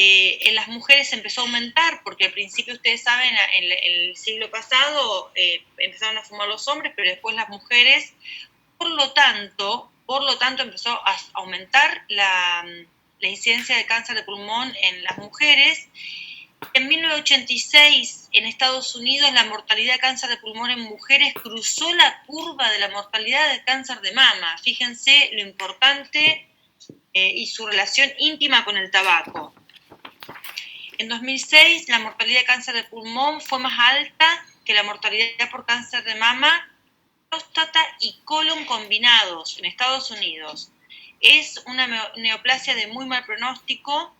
en las mujeres empezó a aumentar, porque al principio, ustedes saben, en el siglo pasado empezaron a fumar los hombres, pero después las mujeres, por lo tanto empezó a aumentar la incidencia de cáncer de pulmón en las mujeres. En 1986, en Estados Unidos, la mortalidad de cáncer de pulmón en mujeres cruzó la curva de la mortalidad de cáncer de mama. Fíjense lo importante y su relación íntima con el tabaco. En 2006, la mortalidad de cáncer de pulmón fue más alta que la mortalidad por cáncer de mama, próstata y colon combinados en Estados Unidos. Es una neoplasia de muy mal pronóstico.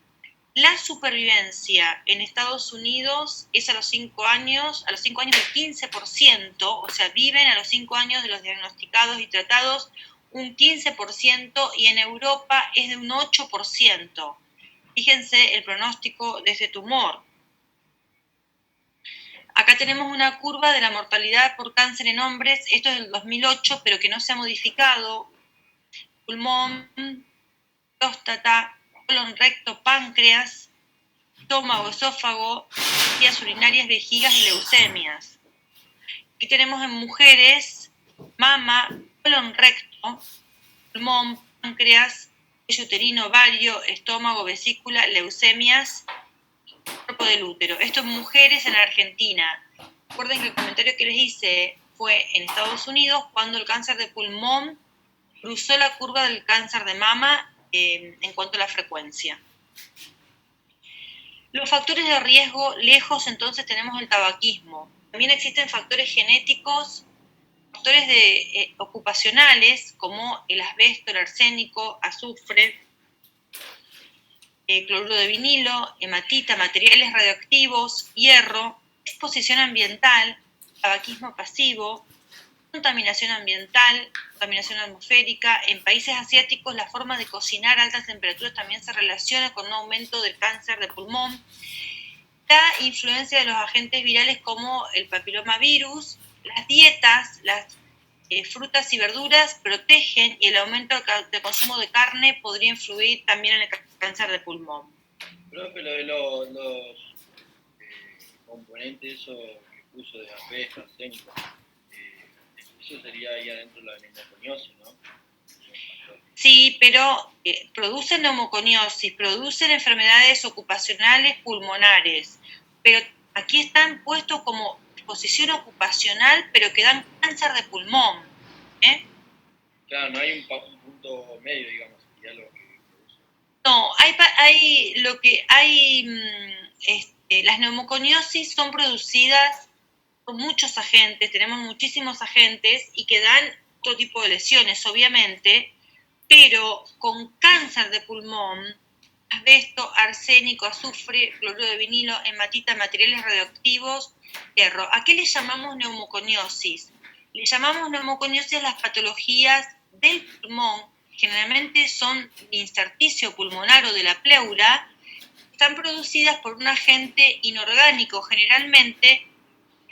La supervivencia en Estados Unidos es a los 5 años del 15%, o sea, viven a los 5 años de los diagnosticados y tratados un 15%, y en Europa es de un 8%. Fíjense el pronóstico de ese tumor. Acá tenemos una curva de la mortalidad por cáncer en hombres, esto es del 2008, pero que no se ha modificado. Pulmón, próstata, colon, recto, páncreas, estómago, esófago, vías urinarias, vejigas y leucemias. Aquí tenemos en mujeres mama, colon, recto, pulmón, páncreas, cuello uterino, ovario, estómago, vesícula, leucemias, cuerpo del útero. Esto en mujeres en Argentina. Recuerden que el comentario que les hice fue en Estados Unidos, cuando el cáncer de pulmón cruzó la curva del cáncer de mama en cuanto a la frecuencia. Los factores de riesgo, lejos entonces tenemos el tabaquismo. También existen factores genéticos, factores ocupacionales, como el asbesto, el arsénico, azufre, cloruro de vinilo, hematita, materiales radioactivos, hierro, exposición ambiental, tabaquismo pasivo, contaminación ambiental, contaminación atmosférica. En países asiáticos, la forma de cocinar a altas temperaturas también se relaciona con un aumento del cáncer de pulmón. La influencia de los agentes virales como el papilomavirus, las dietas, las frutas y verduras protegen, y el aumento del consumo de carne podría influir también en el cáncer de pulmón. Profe, lo de los componentes eso que puso de asbesto, arsénico, eso sería ahí adentro la neumoconiosis, ¿no? Sí, pero producen neumoconiosis, producen enfermedades ocupacionales pulmonares, pero aquí están puestos como exposición ocupacional, pero que dan cáncer de pulmón. Claro, no hay un punto medio, digamos, sería lo que produce. No, las neumoconiosis son producidas por muchos agentes, tenemos muchísimos agentes y que dan todo tipo de lesiones, obviamente, pero con cáncer de pulmón, asbesto, arsénico, azufre, cloruro de vinilo, hematita, materiales radioactivos, hierro. ¿A qué le llamamos neumoconiosis? Le llamamos neumoconiosis a las patologías del pulmón, generalmente son de intersticio pulmonar o de la pleura, están producidas por un agente inorgánico, generalmente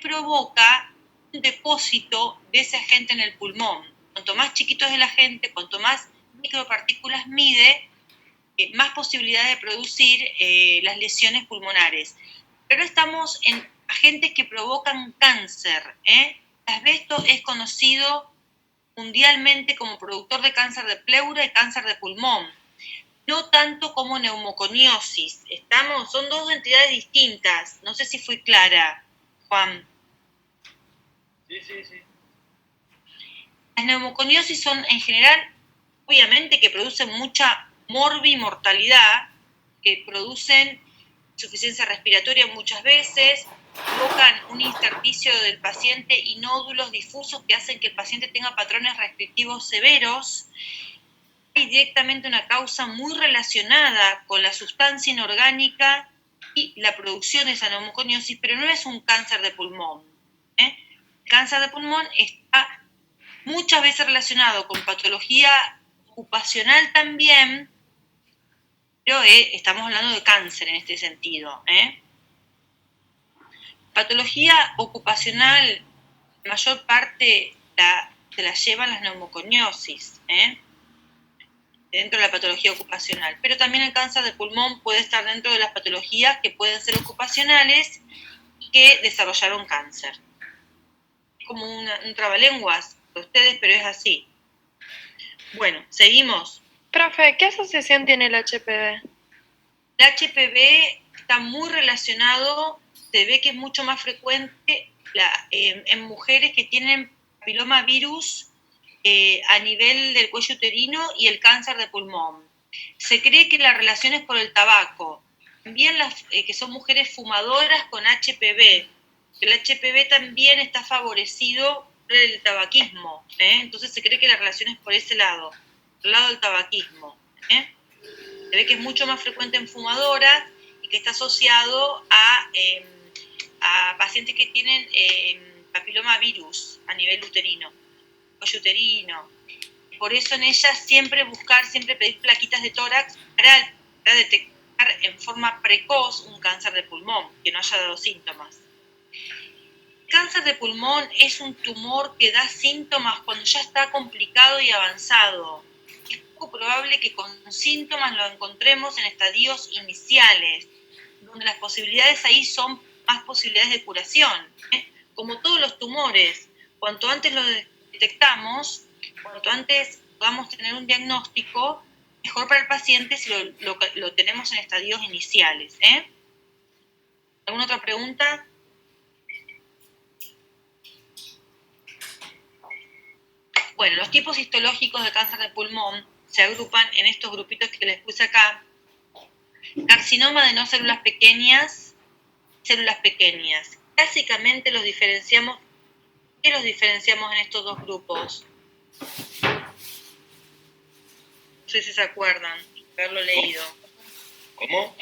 provoca un depósito de ese agente en el pulmón. Cuanto más chiquito es el agente, cuanto más micropartículas mide, más posibilidades de producir las lesiones pulmonares. Pero estamos en agentes que provocan cáncer. El asbesto es conocido mundialmente como productor de cáncer de pleura y cáncer de pulmón, no tanto como neumoconiosis. Son dos entidades distintas. No sé si fui clara, Juan. Sí. Las neumoconiosis son en general, obviamente, que producen mucha morbimortalidad, que producen insuficiencia respiratoria muchas veces, provocan un intersticio del paciente y nódulos difusos que hacen que el paciente tenga patrones restrictivos severos. Hay directamente una causa muy relacionada con la sustancia inorgánica y la producción de esa neumoconiosis, pero no es un cáncer de pulmón. El cáncer de pulmón está muchas veces relacionado con patología ocupacional también, pero estamos hablando de cáncer en este sentido. Patología ocupacional, la mayor parte se la llevan las neumoconiosis. dentro de la patología ocupacional. Pero también el cáncer de pulmón puede estar dentro de las patologías que pueden ser ocupacionales y que desarrollaron cáncer. Es como un trabalenguas de ustedes, pero es así. Bueno, seguimos. Profe, ¿qué asociación tiene el HPV? El HPV está muy relacionado, se ve que es mucho más frecuente en mujeres que tienen papilomavirus a nivel del cuello uterino y el cáncer de pulmón. Se cree que la relación es por el tabaco. También las que son mujeres fumadoras con HPV. El HPV también está favorecido por el tabaquismo. Entonces se cree que la relación es por ese lado, por el lado del tabaquismo. Se ve que es mucho más frecuente en fumadoras y que está asociado a pacientes que tienen papilomavirus a nivel uterino, cuello uterino. Por eso en ellas siempre pedir plaquitas de tórax para detectar en forma precoz un cáncer de pulmón, que no haya dado síntomas. El cáncer de pulmón es un tumor que da síntomas cuando ya está complicado y avanzado. Es poco probable que con síntomas lo encontremos en estadios iniciales, donde las posibilidades ahí son más posibilidades de curación. Como todos los tumores, cuanto antes lo detectamos, cuanto antes podamos tener un diagnóstico, mejor para el paciente si lo tenemos en estadios iniciales. ¿Alguna otra pregunta? Bueno, los tipos histológicos de cáncer de pulmón se agrupan en estos grupitos que les puse acá. Carcinoma de no células pequeñas. Básicamente los diferenciamos. ¿Qué los diferenciamos en estos dos grupos? No sé si se acuerdan de haberlo leído. ¿Cómo?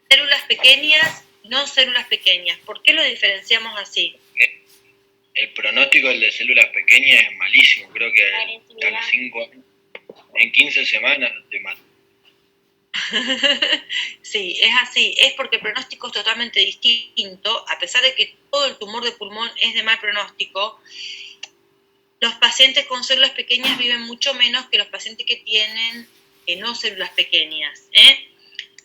Células pequeñas, no células pequeñas. ¿Por qué lo diferenciamos así? El pronóstico del de células pequeñas es malísimo. Creo que están 5 años. En 15 semanas te matan. Sí, es así. Es porque el pronóstico es totalmente distinto. A pesar de que todo el tumor de pulmón es de mal pronóstico, los pacientes con células pequeñas viven mucho menos que los pacientes que tienen no células pequeñas.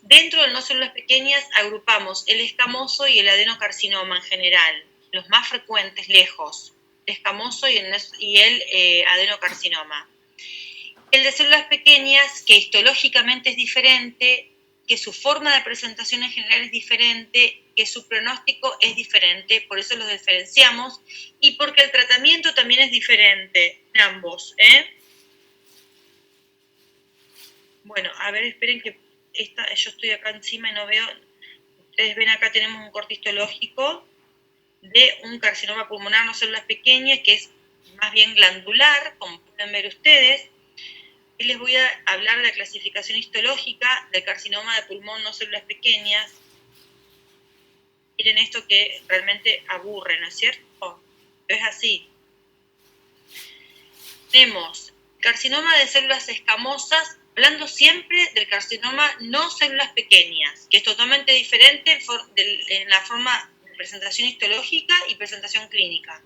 Dentro de no células pequeñas agrupamos el escamoso y el adenocarcinoma en general, los más frecuentes lejos, el escamoso y el adenocarcinoma. El de células pequeñas, que histológicamente es diferente, que su forma de presentación en general es diferente, que su pronóstico es diferente, por eso los diferenciamos, y porque el tratamiento también es diferente en ambos. Bueno, a ver, esperen que yo estoy acá encima y no veo. Ustedes ven acá tenemos un corte histológico de un carcinoma pulmonar no células pequeñas, que es más bien glandular, como pueden ver ustedes. Y les voy a hablar de la clasificación histológica del carcinoma de pulmón no células pequeñas. Miren esto que realmente aburre, ¿no es cierto? Pero es así. Tenemos carcinoma de células escamosas, hablando siempre del carcinoma no células pequeñas, que es totalmente diferente en la forma de presentación histológica y presentación clínica.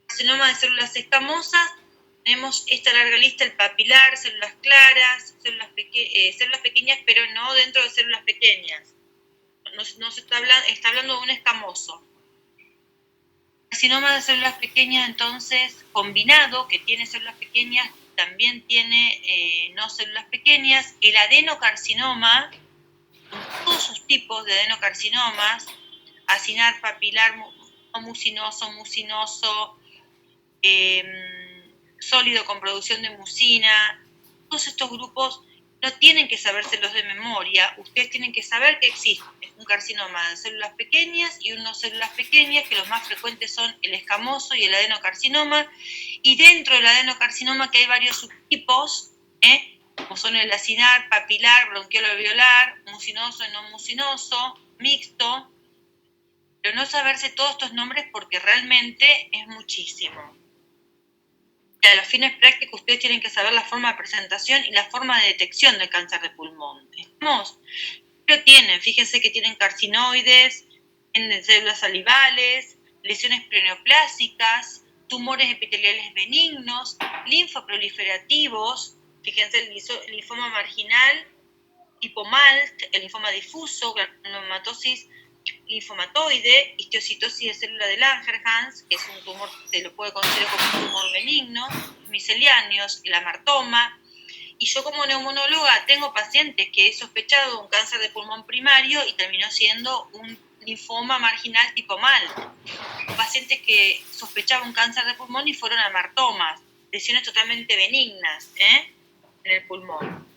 Carcinoma de células escamosas, tenemos esta larga lista: el papilar, células claras, células pequeñas, pero no dentro de células pequeñas. No se está hablando de un escamoso. Carcinoma de células pequeñas, entonces, combinado, que tiene células pequeñas, también tiene no células pequeñas. El adenocarcinoma, con todos sus tipos de adenocarcinomas, acinar, papilar, mucinoso, sólido con producción de mucina, todos estos grupos no tienen que sabérselos de memoria. Ustedes tienen que saber que existe un carcinoma de células pequeñas y un no células pequeñas, que los más frecuentes son el escamoso y el adenocarcinoma, y dentro del adenocarcinoma que hay varios subtipos, como son el acinar, papilar, bronquiolo-alveolar, mucinoso y no mucinoso, mixto, pero no saberse todos estos nombres porque realmente es muchísimo. A los fines prácticos ustedes tienen que saber la forma de presentación y la forma de detección del cáncer de pulmón. ¿Estamos? Pero fíjense que tienen carcinoides, tienen células salivales, lesiones preneoplásicas, tumores epiteliales benignos, linfoproliferativos, Fíjense, el linfoma marginal, tipo MALT, el linfoma difuso, granulomatosis linfomatoide, histiocytosis de célula de Langerhans, que es un tumor, se lo puede considerar como un tumor benigno, misceláneos, el amartoma. Y yo como neumonóloga tengo pacientes que he sospechado un cáncer de pulmón primario y terminó siendo un linfoma marginal tipo MALT. Pacientes que sospechaban un cáncer de pulmón y fueron amartomas, lesiones totalmente benignas en el pulmón.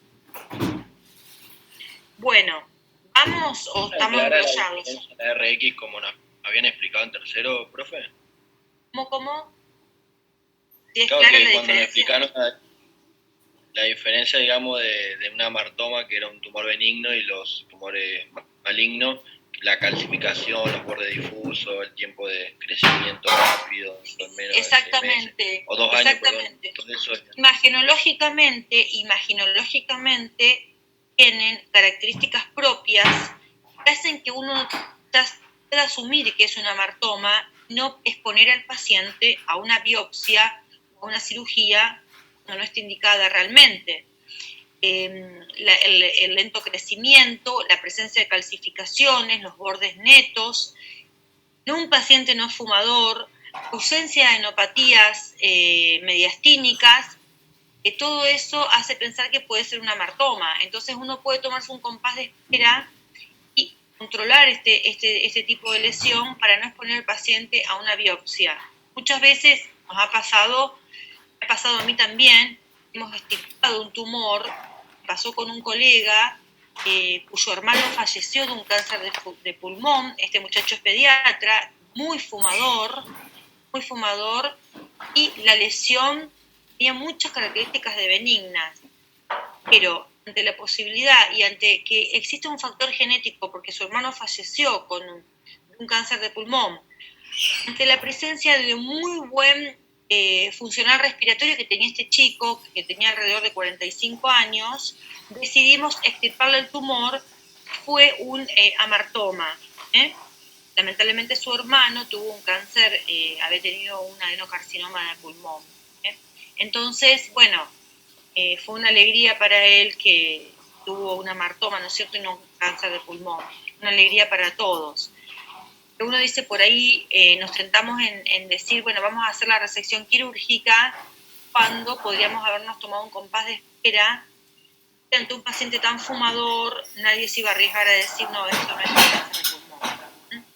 Bueno, ¿vamos o estamos enrollados? La RX, como nos habían explicado en tercero, profe. ¿Cómo? ¿Sí es Claro clara que la cuando me diferencia? explicaron la diferencia, digamos, de un amartoma, que era un tumor benigno, y los tumores malignos, la calcificación, los bordes difusos, el tiempo de crecimiento rápido, son menos Exactamente, de 6 meses, o 2 años, perdón, todo eso es... Imaginológicamente tienen características propias que hacen que uno pueda asumir que es un amartoma, no exponer al paciente a una biopsia o a una cirugía cuando no está indicada realmente. El lento crecimiento, la presencia de calcificaciones, los bordes netos, en un paciente no fumador, ausencia de enopatías mediastínicas, todo eso hace pensar que puede ser una amartoma. Entonces uno puede tomarse un compás de espera y controlar este tipo de lesión para no exponer al paciente a una biopsia. Muchas veces nos ha pasado a mí también, hemos extirpado un tumor, pasó con un colega cuyo hermano falleció de un cáncer de pulmón. Este muchacho es pediatra, muy fumador, y la lesión tenía muchas características de benignas, pero ante la posibilidad y ante que existe un factor genético, porque su hermano falleció con un cáncer de pulmón, ante la presencia de un muy buen funcional respiratorio que tenía este chico, que tenía alrededor de 45 años, decidimos extirparle el tumor, fue un amartoma. Lamentablemente su hermano tuvo un cáncer, había tenido un adenocarcinoma de pulmón. Entonces, bueno, fue una alegría para él que tuvo un amartoma, ¿no es cierto?, y no un cáncer de pulmón. Una alegría para todos. Uno dice por ahí, nos tentamos en decir, bueno, vamos a hacer la resección quirúrgica cuando podríamos habernos tomado un compás de espera. Ante un paciente tan fumador, nadie se iba a arriesgar a decir, no, esto no es un cáncer de pulmón.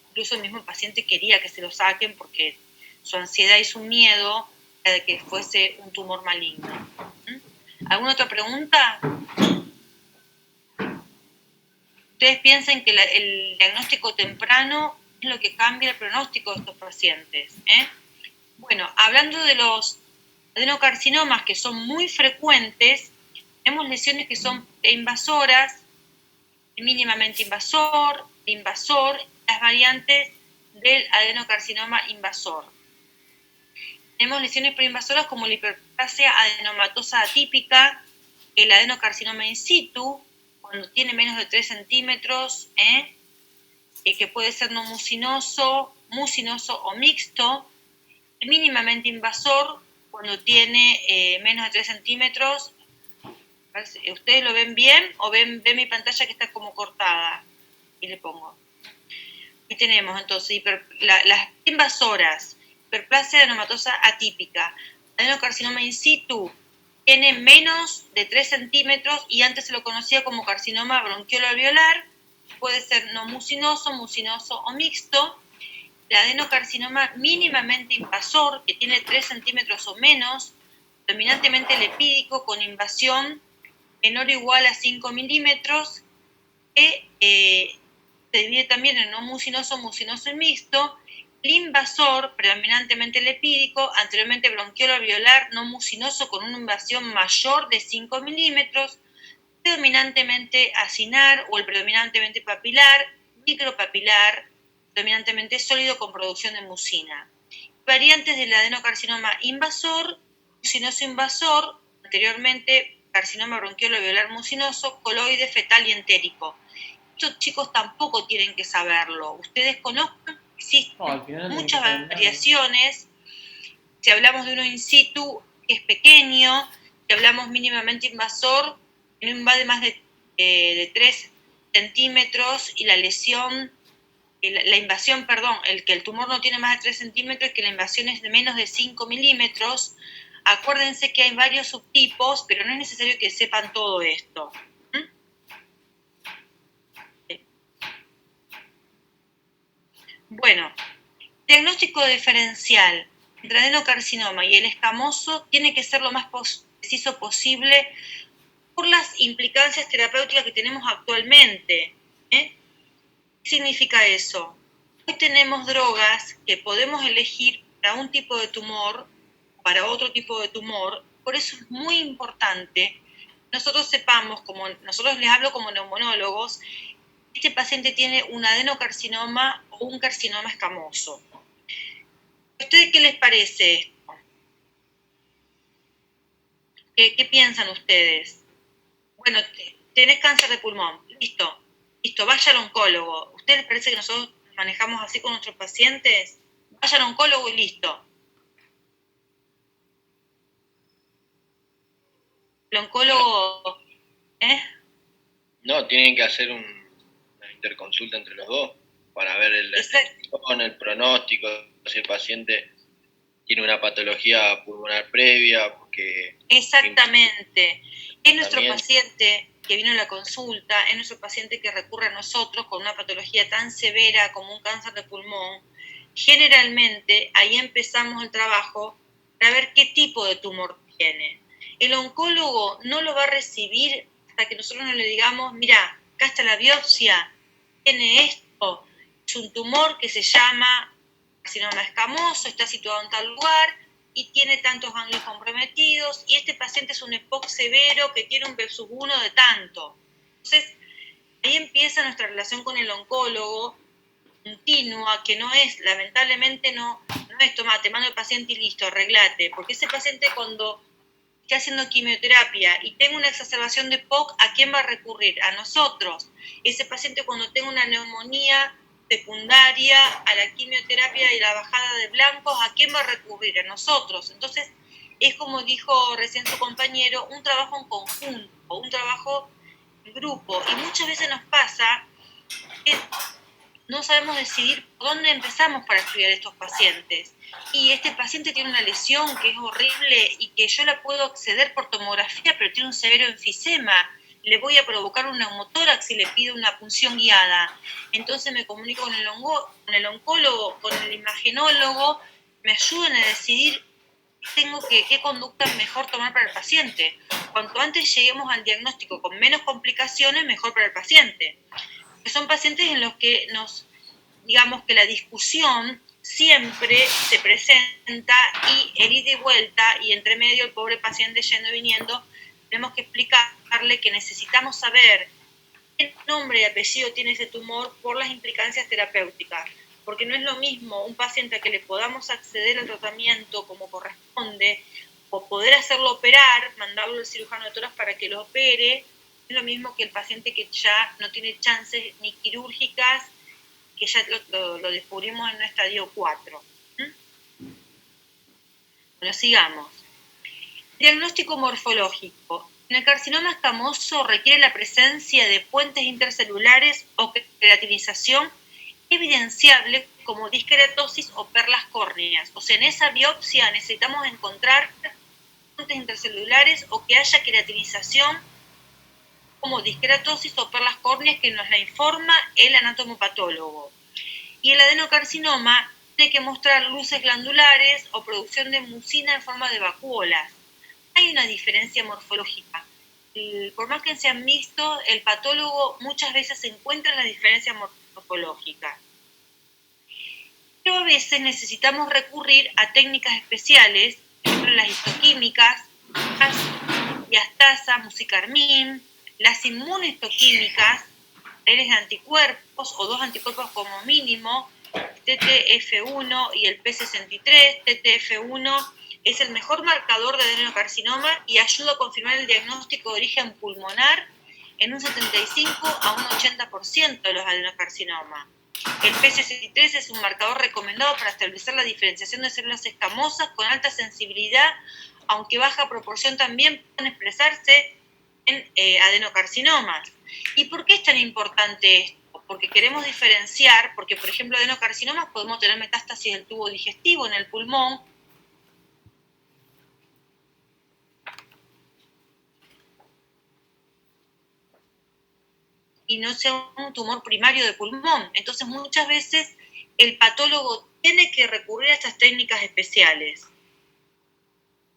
Incluso el mismo paciente quería que se lo saquen porque su ansiedad y su miedo era de que fuese un tumor maligno. ¿Alguna otra pregunta? ¿Ustedes piensan que el diagnóstico temprano es lo que cambia el pronóstico de estos pacientes? Bueno, hablando de los adenocarcinomas que son muy frecuentes, tenemos lesiones que son preinvasoras, mínimamente invasor, las variantes del adenocarcinoma invasor. Tenemos lesiones preinvasoras como la hiperplasia adenomatosa atípica, el adenocarcinoma in situ, cuando tiene menos de 3 centímetros, que puede ser no mucinoso, o mixto, mínimamente invasor, cuando tiene menos de 3 centímetros. ¿Ustedes lo ven bien o ven mi pantalla que está como cortada? Y le pongo. Y tenemos entonces las invasoras, hiperplasia adenomatosa atípica, adenocarcinoma in situ, tiene menos de 3 centímetros y antes se lo conocía como carcinoma bronquiolo-alveolar, puede ser no mucinoso o mixto. El adenocarcinoma mínimamente invasor, que tiene 3 centímetros o menos, dominantemente lipídico, con invasión menor o igual a 5 milímetros, que se divide también en no mucinoso y mixto. El invasor, predominantemente lipídico, anteriormente bronquiolo-alveolar, no mucinoso, con una invasión mayor de 5 milímetros, predominantemente acinar o el predominantemente papilar, micropapilar, predominantemente sólido con producción de mucina. Variantes del adenocarcinoma invasor, mucinoso invasor, anteriormente carcinoma bronquiolo-alveolar mucinoso, coloide, fetal y entérico. Estos chicos tampoco tienen que saberlo. Ustedes conozcan, existen muchas variaciones. Si hablamos de uno in situ, que es pequeño, Si hablamos mínimamente invasor, no invade más de 3 centímetros y la lesión, la invasión, perdón, el que el tumor no tiene más de 3 centímetros y que la invasión es de menos de 5 milímetros. Acuérdense que hay varios subtipos, pero no es necesario que sepan todo esto. Bueno, diagnóstico diferencial entre adenocarcinoma y el escamoso tiene que ser lo más preciso posible por las implicancias terapéuticas que tenemos actualmente. ¿Qué significa eso? Hoy tenemos drogas que podemos elegir para un tipo de tumor, para otro tipo de tumor, por eso es muy importante nosotros sepamos, como nosotros les hablo como neumonólogos, este paciente tiene un adenocarcinoma o un carcinoma escamoso. ¿A ustedes qué les parece esto? ¿Qué piensan ustedes? Bueno, tenés cáncer de pulmón, listo, vaya al oncólogo. ¿A ustedes les parece que nosotros manejamos así con nuestros pacientes? Vaya al oncólogo y listo. El oncólogo, No, tienen que hacer una interconsulta entre los dos para ver el pronóstico, si el paciente tiene una patología pulmonar previa. Exactamente. Es nuestro paciente que vino a la consulta, es nuestro paciente que recurre a nosotros con una patología tan severa como un cáncer de pulmón. Generalmente ahí empezamos el trabajo para ver qué tipo de tumor tiene. El oncólogo no lo va a recibir hasta que nosotros no le digamos, mira, acá está la biopsia, tiene esto, es un tumor que se llama carcinoma escamoso, está situado en tal lugar y tiene tantos ganglios comprometidos y este paciente es un EPOC severo que tiene un B1 de tanto. Entonces, ahí empieza nuestra relación con el oncólogo continua, que no es, lamentablemente no es, toma, te mando el paciente y listo, arreglate, porque ese paciente cuando está haciendo quimioterapia y tenga una exacerbación de POC, ¿a quién va a recurrir? A nosotros. Ese paciente cuando tenga una neumonía secundaria a la quimioterapia y la bajada de blancos, ¿a quién va a recurrir? A nosotros. Entonces, es como dijo recién su compañero, un trabajo en conjunto, un trabajo en grupo. Y muchas veces nos pasa que no sabemos decidir por dónde empezamos para estudiar estos pacientes. Y este paciente tiene una lesión que es horrible y que yo la puedo acceder por tomografía, pero tiene un severo enfisema. Le voy a provocar un neumotórax si le pido una punción guiada. Entonces me comunico con el oncólogo, con el imagenólogo, me ayudan a decidir qué conducta mejor tomar para el paciente. Cuanto antes lleguemos al diagnóstico con menos complicaciones, mejor para el paciente. Son pacientes en los que digamos que la discusión siempre se presenta y el ida y vuelta y entre medio el pobre paciente yendo y viniendo, tenemos que explicarle que necesitamos saber qué nombre y apellido tiene ese tumor por las implicancias terapéuticas, porque no es lo mismo un paciente a que le podamos acceder al tratamiento como corresponde o poder hacerlo operar, mandarlo al cirujano de tórax para que lo opere, es lo mismo que el paciente que ya no tiene chances ni quirúrgicas, que ya lo descubrimos en un estadio 4. Bueno, sigamos. Diagnóstico morfológico. En el carcinoma escamoso requiere la presencia de puentes intercelulares o queratinización evidenciable como disqueratosis o perlas córneas. O sea, en esa biopsia necesitamos encontrar puentes intercelulares o que haya queratinización como disqueratosis o perlas córneas que nos la informa el anatomopatólogo. Y el adenocarcinoma tiene que mostrar luces glandulares o producción de mucina en forma de vacuolas. Hay una diferencia morfológica. Por más que sean mixtos, el patólogo muchas veces encuentra la diferencia morfológica. Pero a veces necesitamos recurrir a técnicas especiales, por ejemplo las histoquímicas, diastasa, musicarmín, las inmunohistoquímicas, de anticuerpos o 2 anticuerpos como mínimo, TTF1 y el P63. TTF1 es el mejor marcador de adenocarcinoma y ayuda a confirmar el diagnóstico de origen pulmonar en un 75 a un 80% de los adenocarcinomas. El P63 es un marcador recomendado para establecer la diferenciación de células escamosas con alta sensibilidad aunque baja proporción también, pueden expresarse en adenocarcinomas. ¿Y por qué es tan importante esto? Porque queremos diferenciar, porque por ejemplo adenocarcinomas podemos tener metástasis del tubo digestivo en el pulmón, y no sea un tumor primario de pulmón. Entonces muchas veces el patólogo tiene que recurrir a estas técnicas especiales.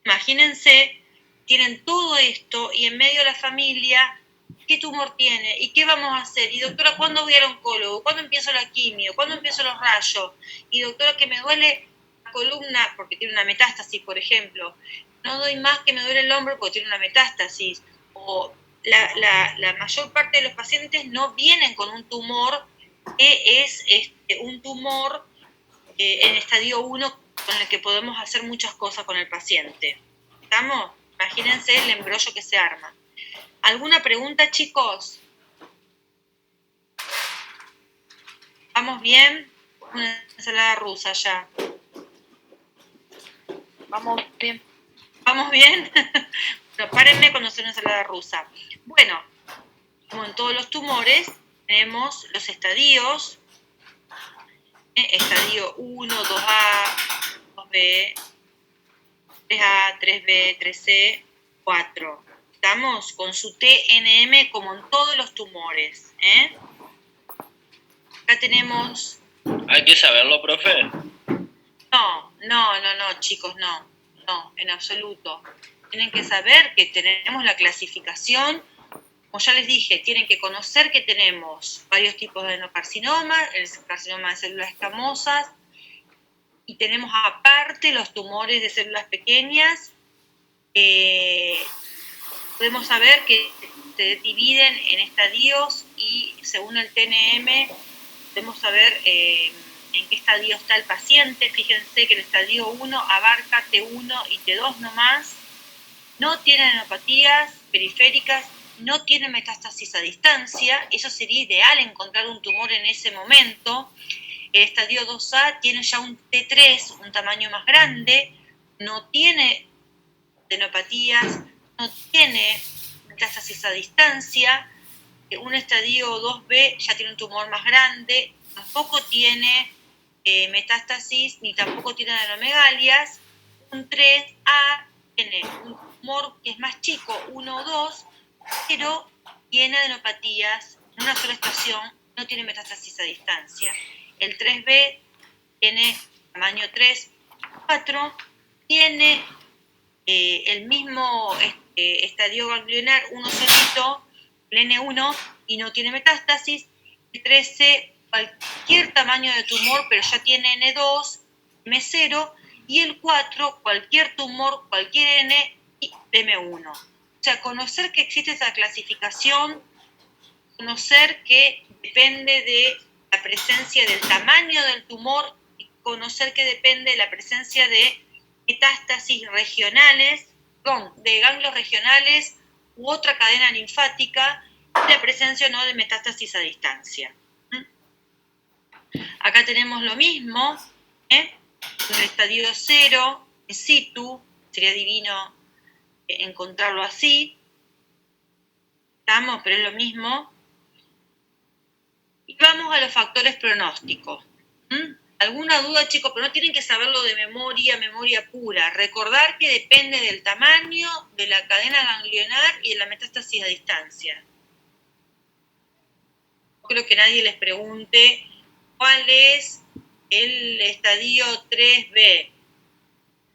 Imagínense, tienen todo esto y en medio de la familia, ¿qué tumor tiene? ¿Y qué vamos a hacer? Y doctora, ¿cuándo voy al oncólogo? ¿Cuándo empiezo la quimio? ¿Cuándo empiezo los rayos? Y doctora, que me duele la columna porque tiene una metástasis, por ejemplo. No doy más, que me duele el hombro porque tiene una metástasis. O la mayor parte de los pacientes no vienen con un tumor que es un tumor en estadio 1 con el que podemos hacer muchas cosas con el paciente. ¿Estamos? Imagínense el embrollo que se arma. ¿Alguna pregunta, chicos? ¿Vamos bien? Una ensalada rusa ya. Vamos bien. ¿Vamos bien? Bueno, párenme cuando sea una ensalada rusa. Bueno, como en todos los tumores, tenemos los estadios. Estadio 1, 2A, 2B, 3A, 3B, 3C, 4. Estamos con su TNM como en todos los tumores. Acá tenemos... ¿Hay que saberlo, profe? No, chicos, no, en absoluto. Tienen que saber que tenemos la clasificación, como ya les dije, tienen que conocer que tenemos varios tipos de adenocarcinoma, el carcinoma de células escamosas, y tenemos aparte los tumores de células pequeñas. Podemos saber que se dividen en estadios y según el TNM podemos saber en qué estadio está el paciente. Fíjense que el estadio 1 abarca T1 y T2 nomás, no tiene adenopatías periféricas, no tiene metástasis a distancia. Eso sería ideal, encontrar un tumor en ese momento. El estadio 2A tiene ya un T3, un tamaño más grande, no tiene adenopatías, no tiene metástasis a distancia. Un estadio 2B ya tiene un tumor más grande, tampoco tiene metástasis ni tampoco tiene adenomegalias. Un 3A tiene un tumor que es más chico, 1 o 2, pero tiene adenopatías en una sola estación, no tiene metástasis a distancia. El 3B tiene tamaño 3, 4, tiene el mismo estadio ganglionar, uno solito, el N1, y no tiene metástasis. El 13, cualquier tamaño de tumor, pero ya tiene N2, M0, y el 4, cualquier tumor, cualquier N y M1. O sea, conocer que existe esa clasificación, conocer que depende de la presencia del tamaño del tumor y conocer que depende de la presencia de metástasis regionales, de ganglios regionales u otra cadena linfática, y la presencia o no de metástasis a distancia. Acá tenemos lo mismo, en el estadio 0, in situ, sería divino encontrarlo así, ¿estamos? Pero es lo mismo. Y vamos a los factores pronósticos. ¿Alguna duda, chicos? Pero no tienen que saberlo de memoria pura. Recordar que depende del tamaño de la cadena ganglionar y de la metástasis a distancia. No creo que nadie les pregunte cuál es el estadio 3B.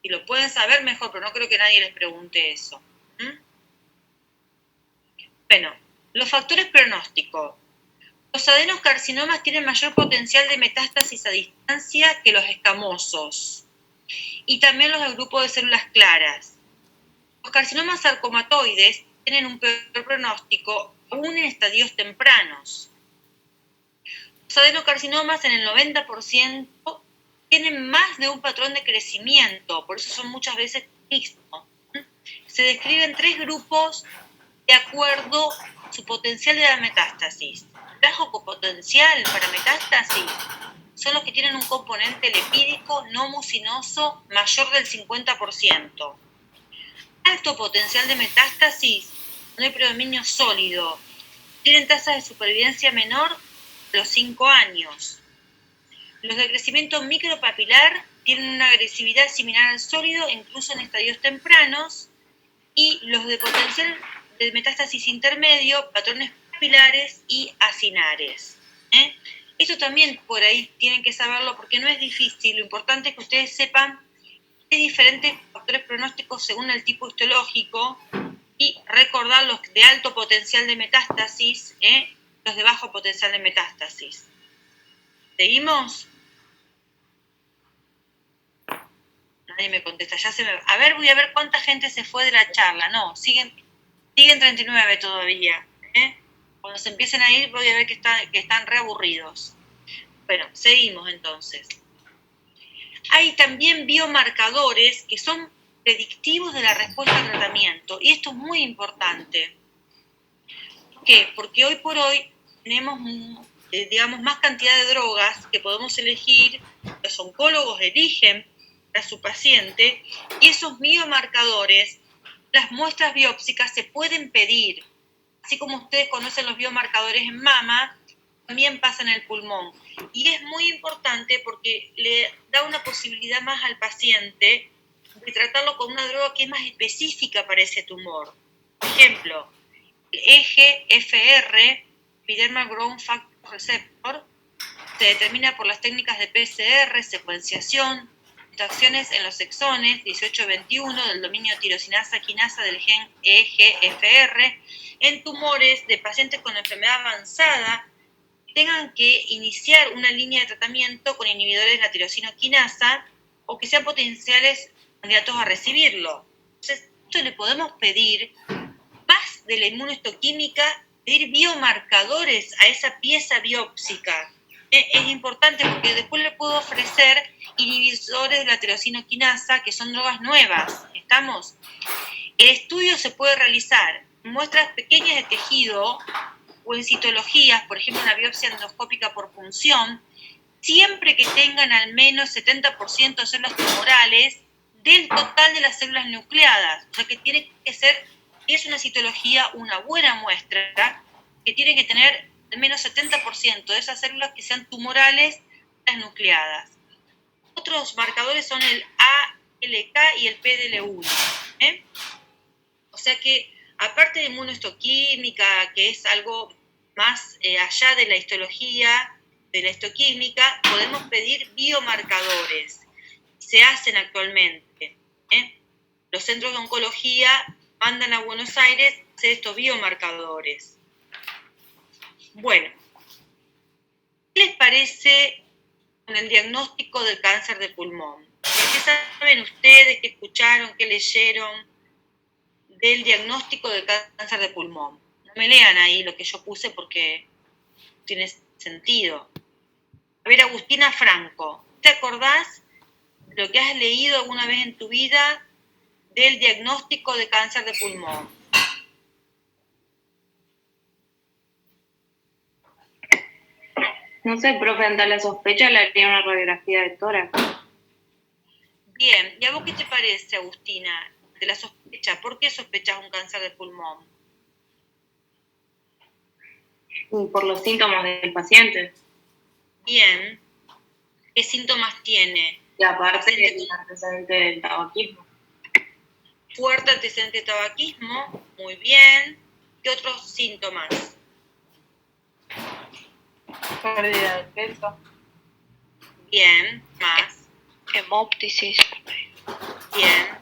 Si lo pueden saber, mejor, pero no creo que nadie les pregunte eso. Bueno, los factores pronósticos. Los adenocarcinomas tienen mayor potencial de metástasis a distancia que los escamosos y también los del grupo de células claras. Los carcinomas sarcomatoides tienen un peor pronóstico aún en estadios tempranos. Los adenocarcinomas en el 90% tienen más de un patrón de crecimiento, por eso son muchas veces mixtos. Se describen 3 grupos de acuerdo a su potencial de la metástasis. Bajo potencial para metástasis son los que tienen un componente lipídico no mucinoso mayor del 50%. alto potencial de metástasis, no hay predominio sólido, tienen tasas de supervivencia menor a los 5 años. Los de crecimiento micropapilar tienen una agresividad similar al sólido, incluso en estadios tempranos, y los de potencial de metástasis intermedio, patrones papilares y acinares. Esto también por ahí tienen que saberlo porque no es difícil, lo importante es que ustedes sepan que hay diferentes factores pronósticos según el tipo histológico y recordar los de alto potencial de metástasis, los de bajo potencial de metástasis. ¿Seguimos? Nadie me contesta, ya se me... A ver, voy a ver cuánta gente se fue de la charla. No, siguen 39 todavía. Cuando se empiecen a ir voy a ver que están reaburridos. Bueno, seguimos entonces. Hay también biomarcadores que son predictivos de la respuesta al tratamiento. Y esto es muy importante. ¿Por qué? Porque hoy por hoy tenemos, digamos, más cantidad de drogas que podemos elegir, los oncólogos eligen a su paciente, y esos biomarcadores, las muestras biópsicas se pueden pedir. Así como ustedes conocen los biomarcadores en mama, también pasa en el pulmón. Y es muy importante porque le da una posibilidad más al paciente de tratarlo con una droga que es más específica para ese tumor. Por ejemplo, el EGFR, Epidermal Growth Factor Receptor, se determina por las técnicas de PCR, secuenciación, mutaciones en los exones 18-21 del dominio tirosinasa-quinasa del gen EGFR en tumores de pacientes con enfermedad avanzada que tengan que iniciar una línea de tratamiento con inhibidores de la tirosina-quinasa o que sean potenciales candidatos a recibirlo. Entonces, esto le podemos pedir, más de la inmunohistoquímica, pedir biomarcadores a esa pieza biópsica. Es importante porque después le puedo ofrecer inhibidores de la tirosina-quinasa, que son drogas nuevas. ¿Estamos? El estudio se puede realizar en muestras pequeñas de tejido o en citologías, por ejemplo, una biopsia endoscópica por punción, siempre que tengan al menos 70% de células tumorales del total de las células nucleadas. O sea que tiene que ser, si es una citología, una buena muestra, que tiene que tener al menos 70% de esas células que sean tumorales, las nucleadas. Otros marcadores son el ALK y el PDL1. O sea que, aparte de inmunohistoquímica, que es algo más allá de la histología, de la histoquímica, podemos pedir biomarcadores. Se hacen actualmente. Los centros de oncología mandan a Buenos Aires a hacer estos biomarcadores. Bueno, ¿qué les parece con el diagnóstico del cáncer de pulmón? ¿Qué saben ustedes, qué escucharon, qué leyeron del diagnóstico del cáncer de pulmón? No me lean ahí lo que yo puse porque tiene sentido. A ver, Agustina Franco, ¿te acordás de lo que has leído alguna vez en tu vida del diagnóstico de cáncer de pulmón? No sé, profe, ante la sospecha le haría una radiografía de tórax. Bien, ¿y a vos qué te parece, Agustina, de la sospecha? ¿Por qué sospechas un cáncer de pulmón? Y por los síntomas del paciente. Bien. ¿Qué síntomas tiene? Y aparte el antecedente del tabaquismo. Fuerte antecedente de tabaquismo, muy bien. ¿Qué otros síntomas? Pérdida de peso. Bien, más. Hemoptisis. Bien.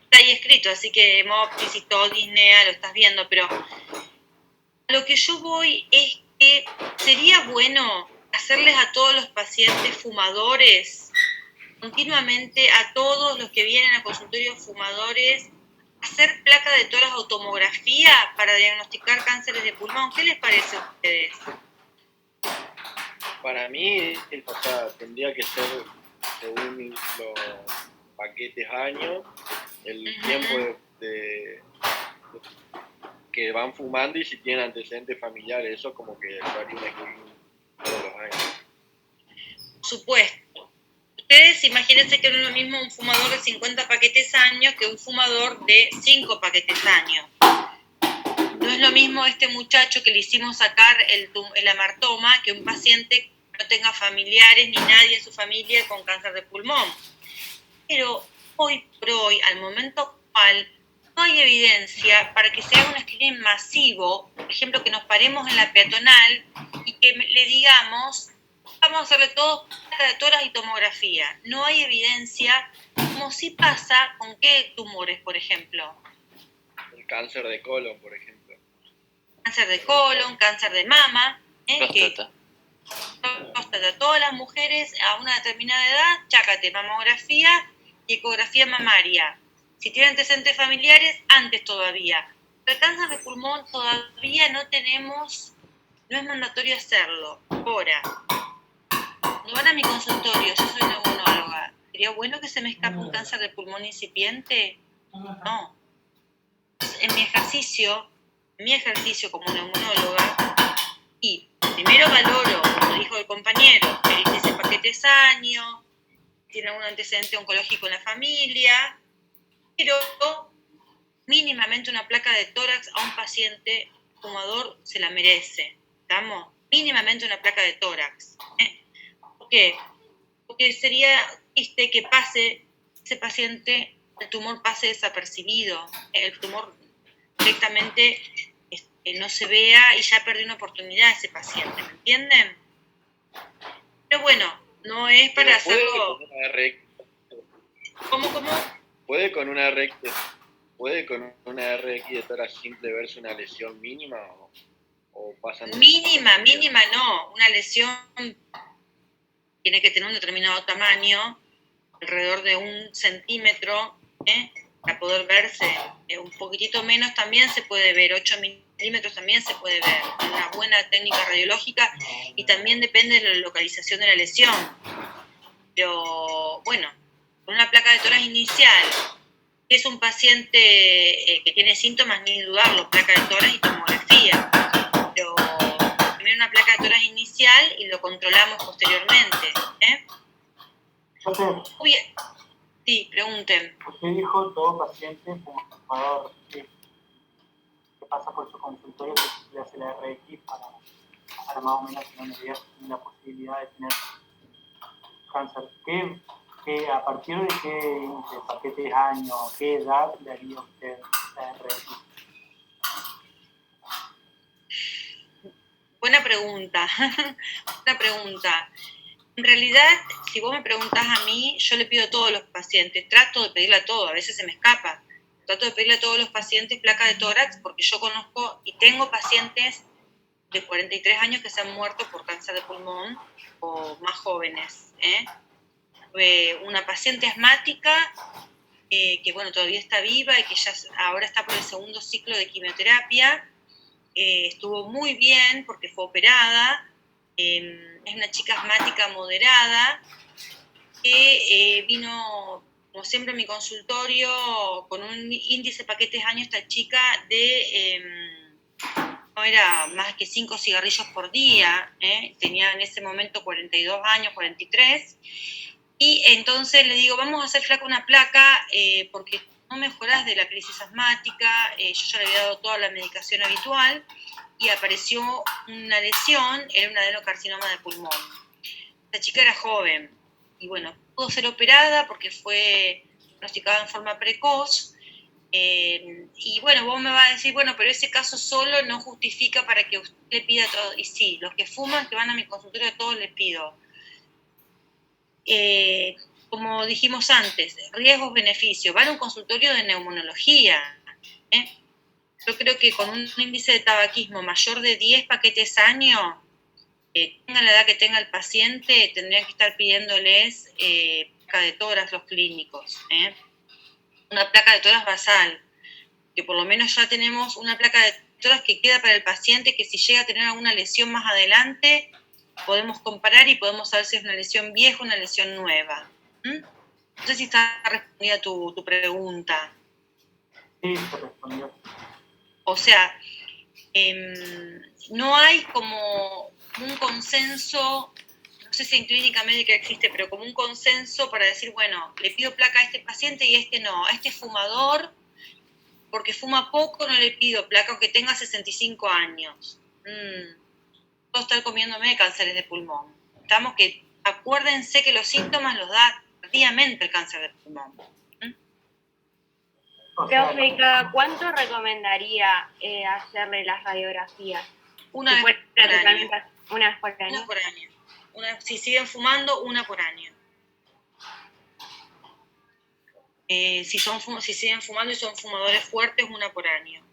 Está ahí escrito, así que hemoptisis, todo disnea, lo estás viendo, pero a lo que yo voy es que sería bueno hacerles a todos los pacientes fumadores, continuamente a todos los que vienen a consultorios fumadores, hacer placa de tórax o tomografía para diagnosticar cánceres de pulmón. ¿Qué les parece a ustedes? Para mí, o sea, tendría que ser según los paquetes años, el tiempo de que van fumando y si tienen antecedentes familiares. Eso como que yo haría un screening todos los años. Por supuesto. Ustedes Entonces, imagínense que no es lo mismo un fumador de 50 paquetes años que un fumador de 5 paquetes años. No es lo mismo este muchacho que le hicimos sacar el amartoma que un paciente que no tenga familiares ni nadie en su familia con cáncer de pulmón. Pero hoy por hoy, al momento actual, no hay evidencia para que se haga un screening masivo, por ejemplo, que nos paremos en la peatonal y que le digamos, vamos a hacerle todo placa de tórax y tomografía. No hay evidencia, como sí pasa con qué tumores, por ejemplo. El cáncer de colon, por ejemplo. Cáncer de colon, cáncer de mama, Próstata. próstata. Todas las mujeres a una determinada edad, chácate, mamografía y ecografía mamaria. Si tienen antecedentes familiares, antes todavía. Pero el cáncer de pulmón todavía no tenemos, no es mandatorio hacerlo. Ahora, cuando van a mi consultorio, yo soy neumóloga, ¿sería bueno que se me escape un cáncer de pulmón incipiente? No. En mi ejercicio como neumóloga, y primero valoro, como dijo el compañero, el índice paquetes años, tiene algún antecedente oncológico en la familia, pero mínimamente una placa de tórax a un paciente fumador se la merece, ¿estamos? Mínimamente una placa de tórax. ¿Por qué? Porque sería triste que pase ese paciente, el tumor pase desapercibido, el tumor directamente no se vea y ya perdió una oportunidad ese paciente, ¿me entienden? Pero bueno, no es para hacerlo... ¿Cómo? ¿Puede con una RX de tórax simple verse una lesión mínima o pasan? Mínima no. Una lesión tiene que tener un determinado tamaño, alrededor de 1 centímetro, para poder verse. Un poquitito menos también se puede ver, 8 milímetros también se puede ver. Una buena técnica radiológica y también depende de la localización de la lesión. Pero bueno, con una placa de tórax inicial, si es un paciente que tiene síntomas, ni dudarlo, placa de tórax y tomografía. Pero primero una placa de tórax inicial y lo controlamos posteriormente. Entonces, Sí, pregunten. usted dijo todo paciente fumador que pasa por su consultorio que le hace la RX para más o menos tener una idea de la posibilidad de tener cáncer. ¿A partir de qué índice, paquetes años, qué edad le haría usted la RX? Buena pregunta. Buena pregunta. En realidad, si vos me preguntás a mí, yo le pido a todos los pacientes, trato de pedirle a todos, a veces se me escapa, trato de pedirle a todos los pacientes placa de tórax porque yo conozco y tengo pacientes de 43 años que se han muerto por cáncer de pulmón o más jóvenes. Una paciente asmática que bueno, todavía está viva y que ya ahora está por el 2.º ciclo de quimioterapia, estuvo muy bien porque fue operada. Es una chica asmática moderada que vino, como siempre, en mi consultorio con un índice paquetes años. Esta chica no era más que 5 cigarrillos por día, tenía en ese momento 42 años, 43, y entonces le digo, vamos a hacer flaca una placa porque no mejorás de la crisis asmática. Yo ya le había dado toda la medicación habitual y apareció una lesión, era un adenocarcinoma de pulmón. La chica era joven y bueno, pudo ser operada porque fue diagnosticada en forma precoz. Y bueno, vos me vas a decir, bueno, pero ese caso solo no justifica para que usted le pida todo. Y sí, los que fuman, que van a mi consultorio, a todos les pido. Como dijimos antes, riesgos-beneficios. Van a un consultorio de neumonología. Yo creo que con un índice de tabaquismo mayor de 10 paquetes año, tenga la edad que tenga el paciente, tendrían que estar pidiéndoles placa de tórax los clínicos. Una placa de tórax basal, que por lo menos ya tenemos una placa de tórax que queda para el paciente, que si llega a tener alguna lesión más adelante, podemos comparar y podemos saber si es una lesión vieja o una lesión nueva. No sé si está respondida tu pregunta. Sí, se respondió. O sea, no hay como un consenso no sé si en clínica médica existe, pero como un consenso para decir, bueno, le pido placa a este paciente y a este no, a este fumador, porque fuma poco, no le pido placa aunque tenga 65 años. Puedo estar comiéndome cánceres de pulmón. Estamos que, acuérdense que los síntomas los da tardíamente el cáncer de pulmón. Profe, ¿y cada cuánto recomendaría hacerle las radiografías? Una Si vez fuera por año. totalmente- Una vez por año. Una por año. Si siguen fumando, una por año. Si siguen fumando y son fumadores fuertes, una por año.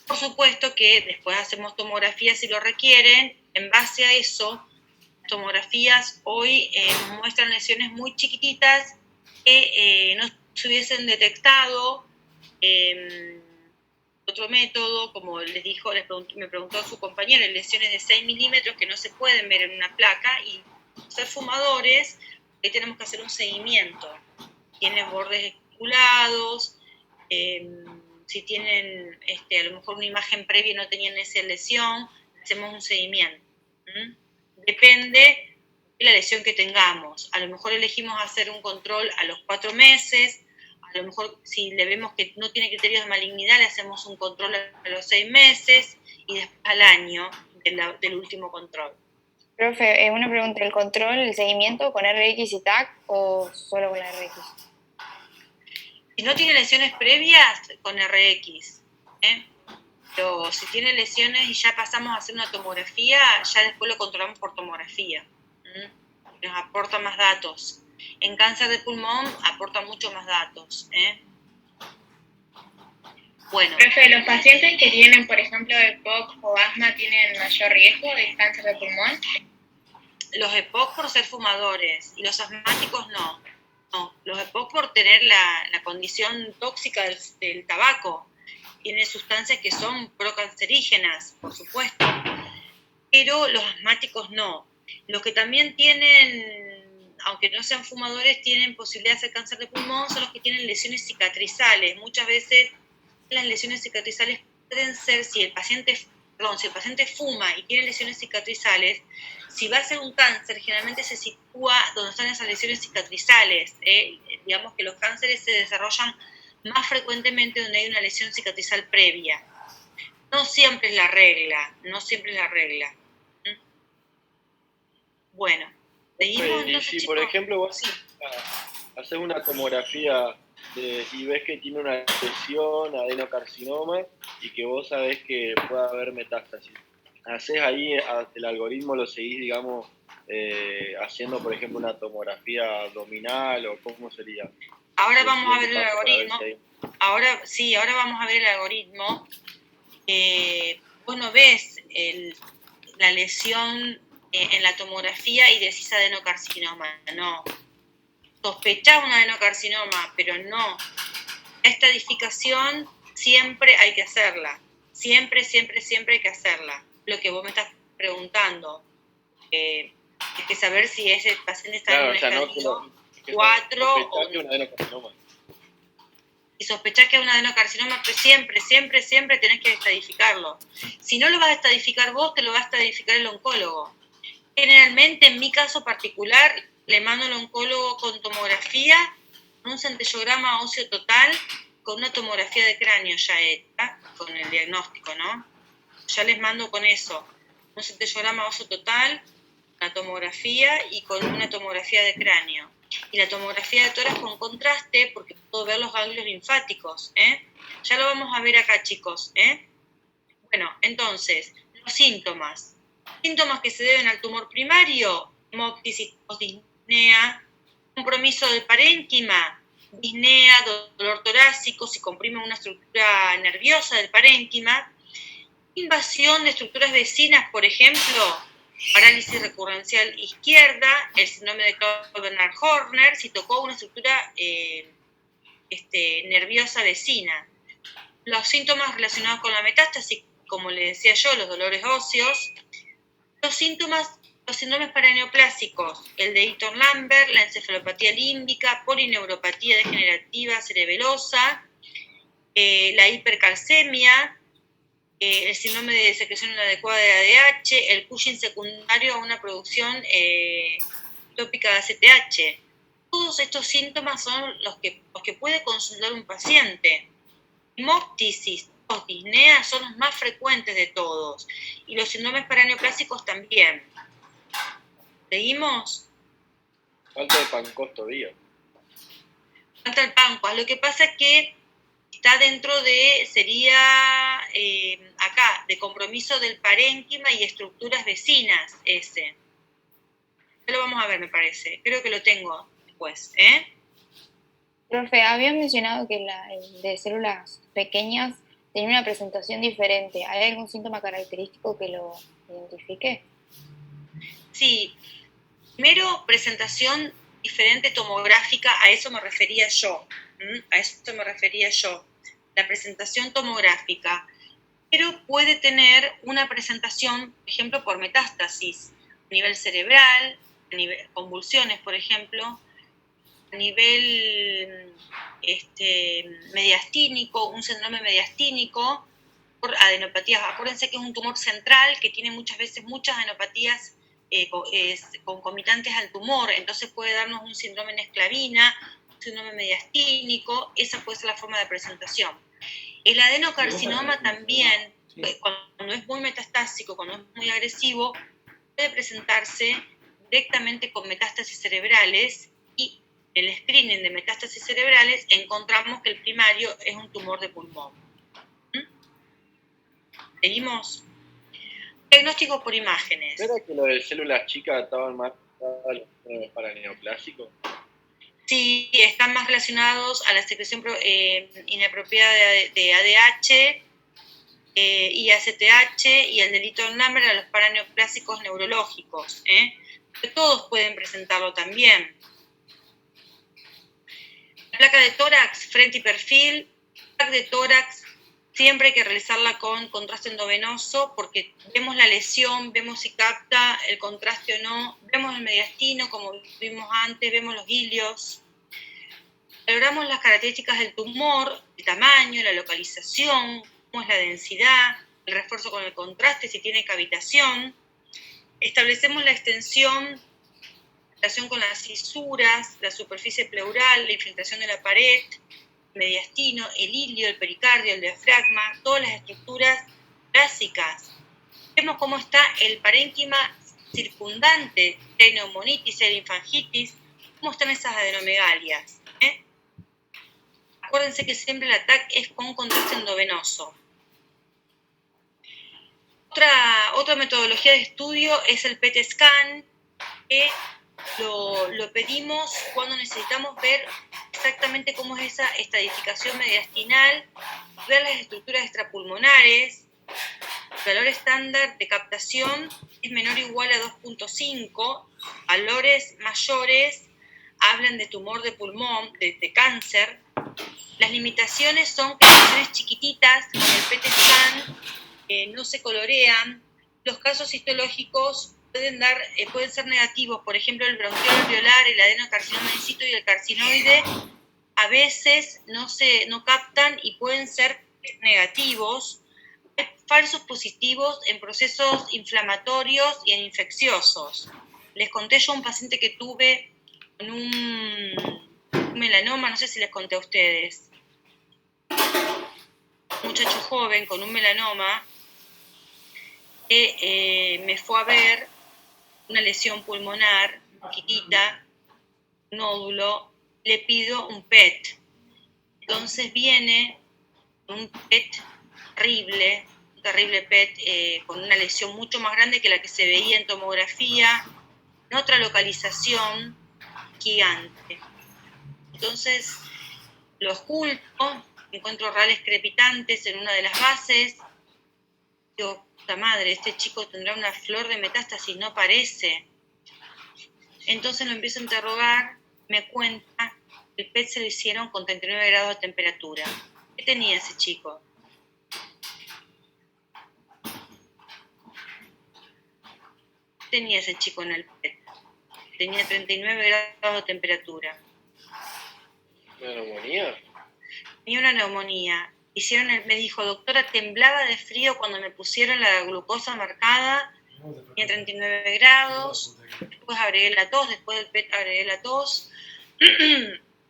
Por supuesto que después hacemos tomografías si lo requieren. En base a eso, tomografías hoy muestran lesiones muy chiquititas que no se hubiesen detectado. Otro método, como les dijo, me preguntó su compañera, lesiones de 6 milímetros que no se pueden ver en una placa, y ser fumadores, ahí tenemos que hacer un seguimiento. Tienen bordes esticulados, si tienen a lo mejor una imagen previa y no tenían esa lesión, hacemos un seguimiento. Depende de la lesión que tengamos. A lo mejor elegimos hacer un control a los 4 meses, a lo mejor si le vemos que no tiene criterios de malignidad, le hacemos un control a los 6 meses y después al año del último control. Profe, una pregunta, ¿el control, el seguimiento con RX y TAC o solo con la RX? Si no tiene lesiones previas, con RX. Pero si tiene lesiones y ya pasamos a hacer una tomografía, ya después lo controlamos por tomografía. Nos aporta más datos. En cáncer de pulmón aporta mucho más datos. Bueno. Profe, ¿los pacientes que tienen, por ejemplo, EPOC o asma tienen mayor riesgo de cáncer de pulmón? Los EPOC por ser fumadores y los asmáticos no. Los EPOC por tener la condición tóxica del tabaco. Tiene sustancias que son procancerígenas, por supuesto, pero los asmáticos no. Los que también tienen, aunque no sean fumadores, tienen posibilidad de hacer cáncer de pulmón son los que tienen lesiones cicatrizales. Muchas veces las lesiones cicatrizales pueden ser, si el paciente fuma y tiene lesiones cicatrizales, si va a ser un cáncer, generalmente se sitúa donde están esas lesiones cicatrizales. Digamos que los cánceres se desarrollan más frecuentemente donde hay una lesión cicatrizal previa. No siempre es la regla. Bueno, seguimos. Y si, por ejemplo, vos haces una tomografía y ves que tiene una lesión, adenocarcinoma, y que vos sabés que puede haber metástasis, ¿hacés ahí el algoritmo, lo seguís, digamos, haciendo, por ejemplo, una tomografía abdominal, o cómo sería? Ahora vamos a ver el algoritmo. Ahora vamos a ver el algoritmo. Vos no ves la lesión en la tomografía y decís adenocarcinoma, no. Sospechás un adenocarcinoma, pero no. La estadificación siempre hay que hacerla. Siempre hay que hacerla. Lo que vos me estás preguntando. Hay que saber si ese paciente está en un estadio 4 o no. Y sospechás que es un adenocarcinoma, pero siempre tenés que estadificarlo. Si no lo vas a estadificar vos, te lo va a estadificar el oncólogo. Generalmente, en mi caso particular, le mando al oncólogo con tomografía, un centellograma óseo total, con una tomografía de cráneo ya hecha, con el diagnóstico, ¿no? Ya les mando con eso, un centellograma óseo total, una tomografía y con una tomografía de cráneo. Y la tomografía de tórax con contraste, porque puedo ver los ganglios linfáticos. Ya lo vamos a ver acá, chicos. Bueno, entonces, los síntomas. Síntomas que se deben al tumor primario: hemoptisis, disnea, compromiso del parénquima, disnea, dolor torácico, si comprime una estructura nerviosa del parénquima, invasión de estructuras vecinas, por ejemplo, parálisis recurrencial izquierda, el síndrome de Claude-Bernard-Horner, si tocó una estructura nerviosa vecina. Los síntomas relacionados con la metástasis, como les decía yo, los dolores óseos. Los síndromes paraneoplásicos, el de Eaton-Lambert, la encefalopatía límbica, polineuropatía degenerativa cerebelosa, la hipercalcemia, el síndrome de secreción inadecuada de ADH, el Cushing secundario a una producción tópica de ACTH. Todos estos síntomas son los que puede consultar un paciente. Hemoptisis, disnea son los más frecuentes de todos y los síndromes paraneoplásicos también. ¿Seguimos? Falta de pancos todavía. Falta el páncreas. Lo que pasa es que está dentro de, sería acá, de compromiso del parénquima y estructuras vecinas ese. Ya lo vamos a ver, me parece. Creo que lo tengo después, ¿eh? Profe, había mencionado que el de células pequeñas tenía una presentación diferente. ¿Hay algún síntoma característico que lo identifique? Sí. Primero, presentación diferente tomográfica, a eso me refería yo. A eso me refería yo. La presentación tomográfica. Pero puede tener una presentación, por ejemplo, por metástasis a nivel cerebral, a nivel convulsiones, por ejemplo, a nivel mediastínico, un síndrome mediastínico, por adenopatías. Acuérdense que es un tumor central que tiene muchas veces muchas adenopatías concomitantes al tumor, entonces puede darnos un síndrome en esclavina, un síndrome mediastínico, esa puede ser la forma de presentación. El adenocarcinoma también, cuando es muy metastásico, cuando es muy agresivo, puede presentarse directamente con metástasis cerebrales y en el screening de metástasis cerebrales encontramos que el primario es un tumor de pulmón. ¿Seguimos? Diagnóstico por imágenes. ¿Era que lo de células chicas estaban más a los paraneoplásicos? Sí, están más relacionados a la secreción inapropiada de ADH y ACTH y el delito de Lambert a los paraneoplásicos neurológicos. Pero todos pueden presentarlo también. La placa de tórax, frente y perfil. Placa de tórax siempre hay que realizarla con contraste endovenoso porque vemos la lesión, vemos si capta el contraste o no, vemos el mediastino como vimos antes, vemos los ilios. Valoramos las características del tumor, el tamaño, la localización, cómo es la densidad, el refuerzo con el contraste, si tiene cavitación. Establecemos la extensión, relación con las fisuras, la superficie pleural, la infiltración de la pared, el mediastino, el ilio, el pericardio, el diafragma, todas las estructuras básicas. Vemos cómo está el parénquima circundante, si hay neumonitis, si hay linfangitis, cómo están esas adenomegalias. Acuérdense que siempre el ATAC es con contraste endovenoso. Otra metodología de estudio es el PET scan, que lo pedimos cuando necesitamos ver exactamente cómo es esa estadificación mediastinal, ver las estructuras extrapulmonares. El valor estándar de captación es menor o igual a 2.5, valores mayores hablan de tumor de pulmón, de cáncer. Las limitaciones son que lesiones chiquititas con el PET scan no se colorean. Los casos histológicos pueden ser negativos, por ejemplo el bronquiol alveolar, el adenocarcinoma in situ y el carcinoide a veces no captan y pueden ser negativos. Hay falsos positivos en procesos inflamatorios y en infecciosos. Les conté yo a un paciente que tuve con un melanoma, no sé si les conté a ustedes. Un muchacho joven con un melanoma que me fue a ver una lesión pulmonar chiquitita, nódulo, le pido un PET. Entonces viene un PET terrible, un terrible PET con una lesión mucho más grande que la que se veía en tomografía, en otra localización gigante. Entonces lo oculto, encuentro rales crepitantes en una de las bases. Digo, puta madre, este chico tendrá una flor de metástasis, no parece. Entonces lo empiezo a interrogar, me cuenta que el PET se lo hicieron con 39 grados de temperatura. ¿Qué tenía ese chico? ¿Qué tenía ese chico en el PET? Tenía 39 grados de temperatura. ¿Una neumonía? Tenía una neumonía. me dijo, doctora, temblaba de frío cuando me pusieron la glucosa marcada, tenía 39 grados, después agregué la tos, después del PET agregué la tos.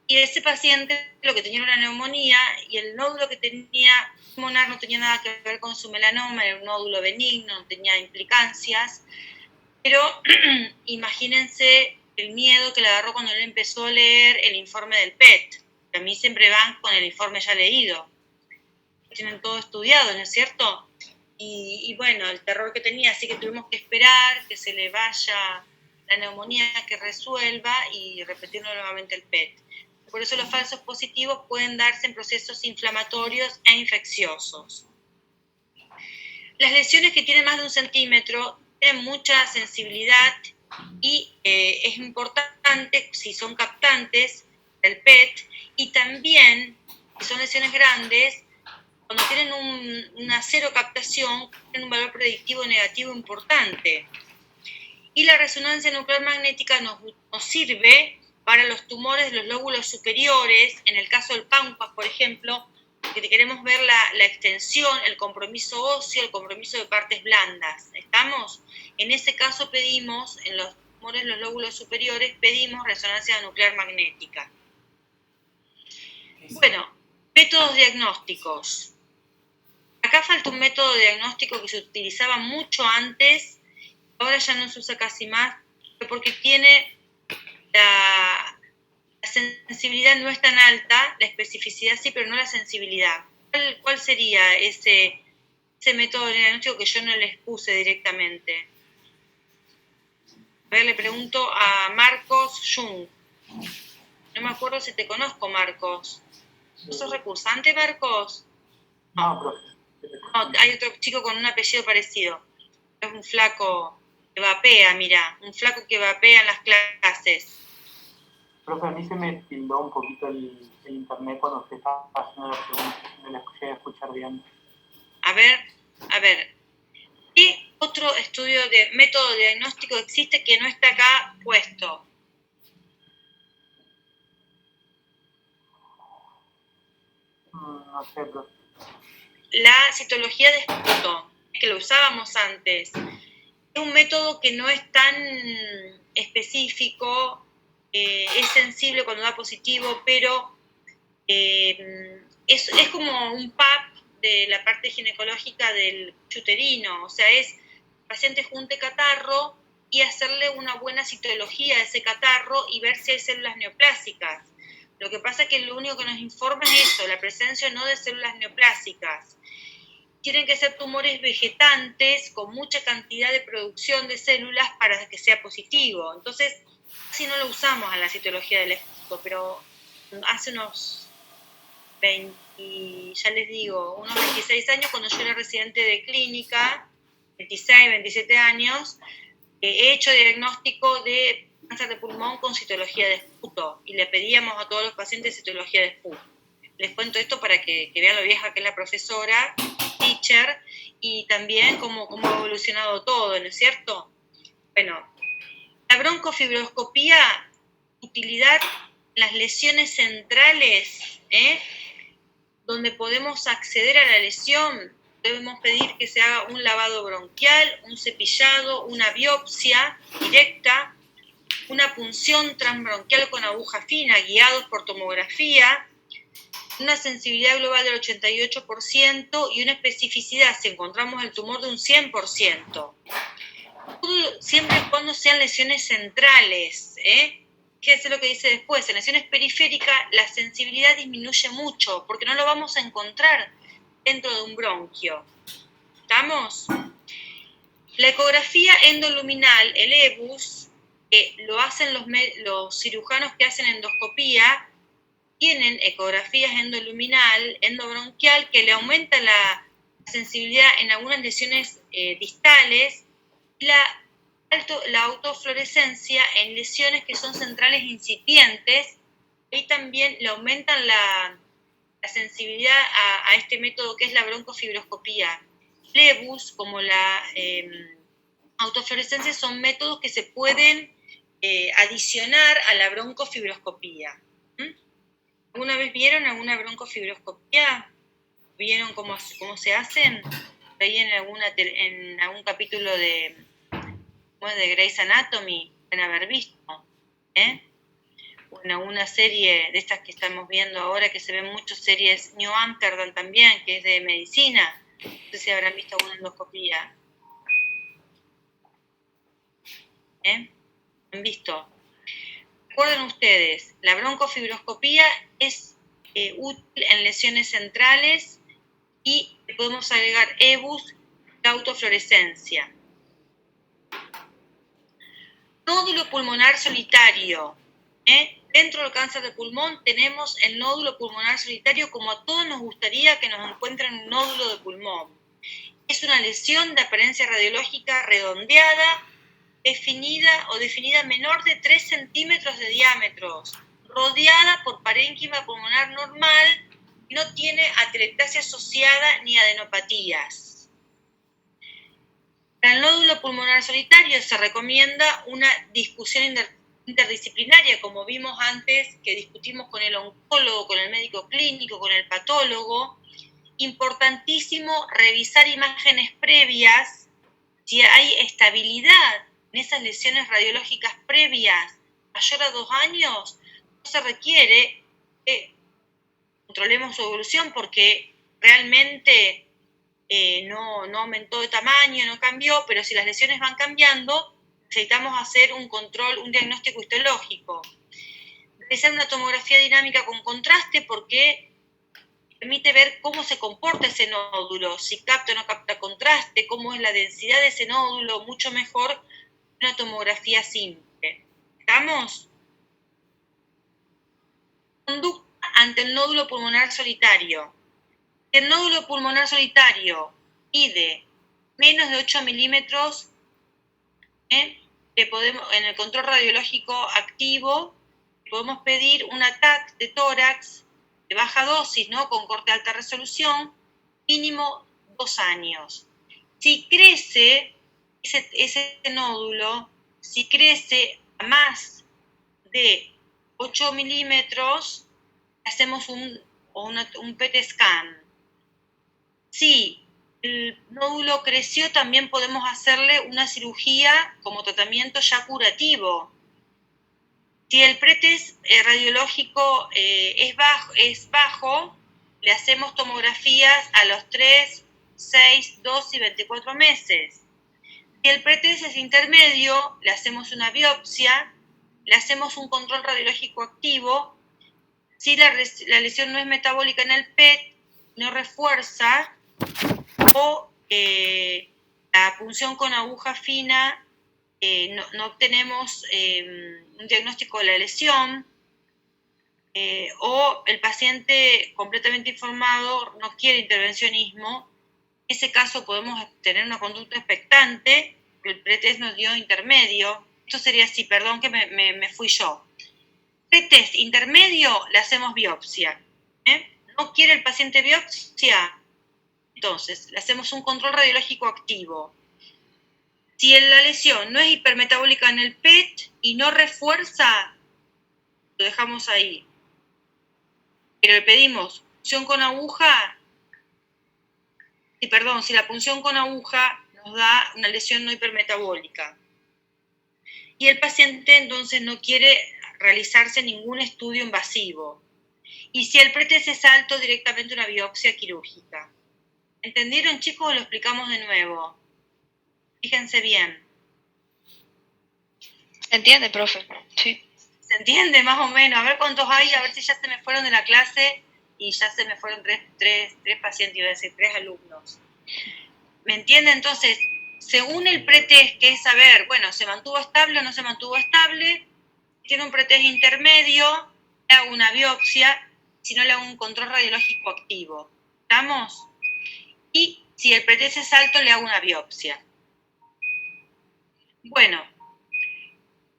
Y ese paciente lo que tenía era una neumonía y el nódulo que tenía pulmonar no tenía nada que ver con su melanoma, era un nódulo benigno, no tenía implicancias, pero imagínense el miedo que le agarró cuando él empezó a leer el informe del PET, que a mí siempre van con el informe ya leído, tienen todo estudiado, ¿no es cierto? Y bueno, el terror que tenía, así que tuvimos que esperar que se le vaya la neumonía, que resuelva y repetirlo nuevamente el PET. Por eso los falsos positivos pueden darse en procesos inflamatorios e infecciosos. Las lesiones que tienen más de 1 centímetro tienen mucha sensibilidad y es importante, si son captantes, el PET, y también, si son lesiones grandes, cuando tienen una cero captación, tienen un valor predictivo negativo importante. Y la resonancia nuclear magnética nos sirve para los tumores de los lóbulos superiores, en el caso del páncreas, por ejemplo, que queremos ver la extensión, el compromiso óseo, el compromiso de partes blandas. ¿Estamos? En ese caso pedimos, en los tumores de los lóbulos superiores, pedimos resonancia nuclear magnética. Bueno, métodos diagnósticos. Acá falta un método diagnóstico que se utilizaba mucho antes, ahora ya no se usa casi más, porque tiene la sensibilidad no es tan alta, la especificidad sí, pero no la sensibilidad. ¿Cuál sería ese método diagnóstico que yo no les puse directamente? A ver, le pregunto a Marcos Jung. No me acuerdo si te conozco, Marcos. ¿No sos recursante, Marcos? No, profe. No, hay otro chico con un apellido parecido. Es un flaco que vapea, mira, un flaco que vapea en las clases. Profe, a mí se me tildó un poquito el internet cuando usted estaba haciendo la pregunta, me la escuché escuchar bien. A ver, ¿qué otro estudio de método diagnóstico existe que no está acá puesto? No sé, profe. La citología de esputo, que lo usábamos antes. Es un método que no es tan específico, es sensible cuando da positivo, pero es como un PAP de la parte ginecológica del uterino, o sea, es el paciente junte catarro y hacerle una buena citología de ese catarro y ver si hay células neoplásicas. Lo que pasa es que lo único que nos informa es eso, la presencia no de células neoplásicas. Tienen que ser tumores vegetantes con mucha cantidad de producción de células para que sea positivo. Entonces, casi no lo usamos a la citología del esputo, pero hace unos 26 años, cuando yo era residente de clínica, 26, 27 años, he hecho diagnóstico de cáncer de pulmón con citología de esputo y le pedíamos a todos los pacientes citología de esputo. Les cuento esto para que vean lo vieja que es la profesora, teacher, y también cómo ha evolucionado todo, ¿no es cierto? Bueno, la broncofibroscopía, utilidad en las lesiones centrales, donde podemos acceder a la lesión, debemos pedir que se haga un lavado bronquial, un cepillado, una biopsia directa, una punción transbronquial con aguja fina, guiados por tomografía, una sensibilidad global del 88% y una especificidad, si encontramos el tumor, de un 100%. Siempre y cuando sean lesiones centrales, Fíjense lo que dice después, en lesiones periféricas la sensibilidad disminuye mucho, porque no lo vamos a encontrar dentro de un bronquio. ¿Estamos? La ecografía endoluminal, el EBUS, lo hacen los cirujanos que hacen endoscopía, tienen ecografías endoluminal, endobronquial, que le aumenta la sensibilidad en algunas lesiones distales, y la autofluorescencia en lesiones que son centrales incipientes, y también le aumentan la sensibilidad a este método que es la broncofibroscopía. LEBUS, como la autofluorescencia, son métodos que se pueden adicionar a la broncofibroscopía. ¿Alguna vez vieron alguna broncofibroscopía? ¿Vieron cómo se hacen? Ahí en algún capítulo de Grey's Anatomy, pueden haber visto, o en alguna serie de estas que estamos viendo ahora, que se ven muchas series, New Amsterdam también, que es de medicina. No sé si habrán visto alguna endoscopía. ¿Han visto? Recuerden ustedes, la broncofibroscopía es útil en lesiones centrales y podemos agregar EBUS, autofluorescencia. Nódulo pulmonar solitario. Dentro del cáncer de pulmón tenemos el nódulo pulmonar solitario, como a todos nos gustaría que nos encuentren un nódulo de pulmón. Es una lesión de apariencia radiológica redondeada, definida menor de 3 centímetros de diámetro, rodeada por parénquima pulmonar normal, no tiene atelectasia asociada ni adenopatías. Para el nódulo pulmonar solitario se recomienda una discusión interdisciplinaria, como vimos antes, que discutimos con el oncólogo, con el médico clínico, con el patólogo. Importantísimo revisar imágenes previas, si hay estabilidad en esas lesiones radiológicas previas mayor a 2 años, no se requiere que controlemos su evolución porque realmente no aumentó de tamaño, no cambió, pero si las lesiones van cambiando, necesitamos hacer un control, un diagnóstico histológico. Realizar una tomografía dinámica con contraste porque permite ver cómo se comporta ese nódulo, si capta o no capta contraste, cómo es la densidad de ese nódulo, mucho mejor que una tomografía simple. ¿Estamos? Conducta ante el nódulo pulmonar solitario. Si el nódulo pulmonar solitario mide menos de 8 milímetros, en el control radiológico activo, podemos pedir un TAC de tórax de baja dosis, ¿no? Con corte de alta resolución, mínimo 2 años. Si crece ese nódulo, si crece a más de 8 milímetros, hacemos un PET scan. Si el nódulo creció, también podemos hacerle una cirugía como tratamiento ya curativo. Si el pretest radiológico es bajo, le hacemos tomografías a los 3, 6, 12 y 24 meses. Si el pretest es intermedio, le hacemos una biopsia, le hacemos un control radiológico activo. Si la lesión no es metabólica en el PET, no refuerza, o la punción con aguja fina, no obtenemos un diagnóstico de la lesión, o el paciente completamente informado no quiere intervencionismo. En ese caso podemos tener una conducta expectante, el pretest nos dio intermedio. Esto sería así, perdón que me fui yo. Pretest intermedio, le hacemos biopsia. ¿No quiere el paciente biopsia? Entonces, le hacemos un control radiológico activo. Si la lesión no es hipermetabólica en el PET y no refuerza, lo dejamos ahí. Pero le pedimos punción con aguja. Si la punción con aguja nos da una lesión no hipermetabólica. Y el paciente entonces no quiere realizarse ningún estudio invasivo. Y si el pretest es alto, directamente una biopsia quirúrgica. ¿Entendieron, chicos, o lo explicamos de nuevo? Fíjense bien. ¿Se entiende, profe? Sí. ¿Se entiende más o menos? A ver cuántos hay, a ver si ya se me fueron de la clase y ya se me fueron tres pacientes, iba a decir, 3 alumnos. ¿Me entienden? Entonces, según el pretest, que es saber, bueno, ¿se mantuvo estable o no se mantuvo estable? Si tiene un pretest intermedio, le hago una biopsia, si no le hago un control radiológico activo. ¿Estamos? Y si el pretest es alto, le hago una biopsia. Bueno,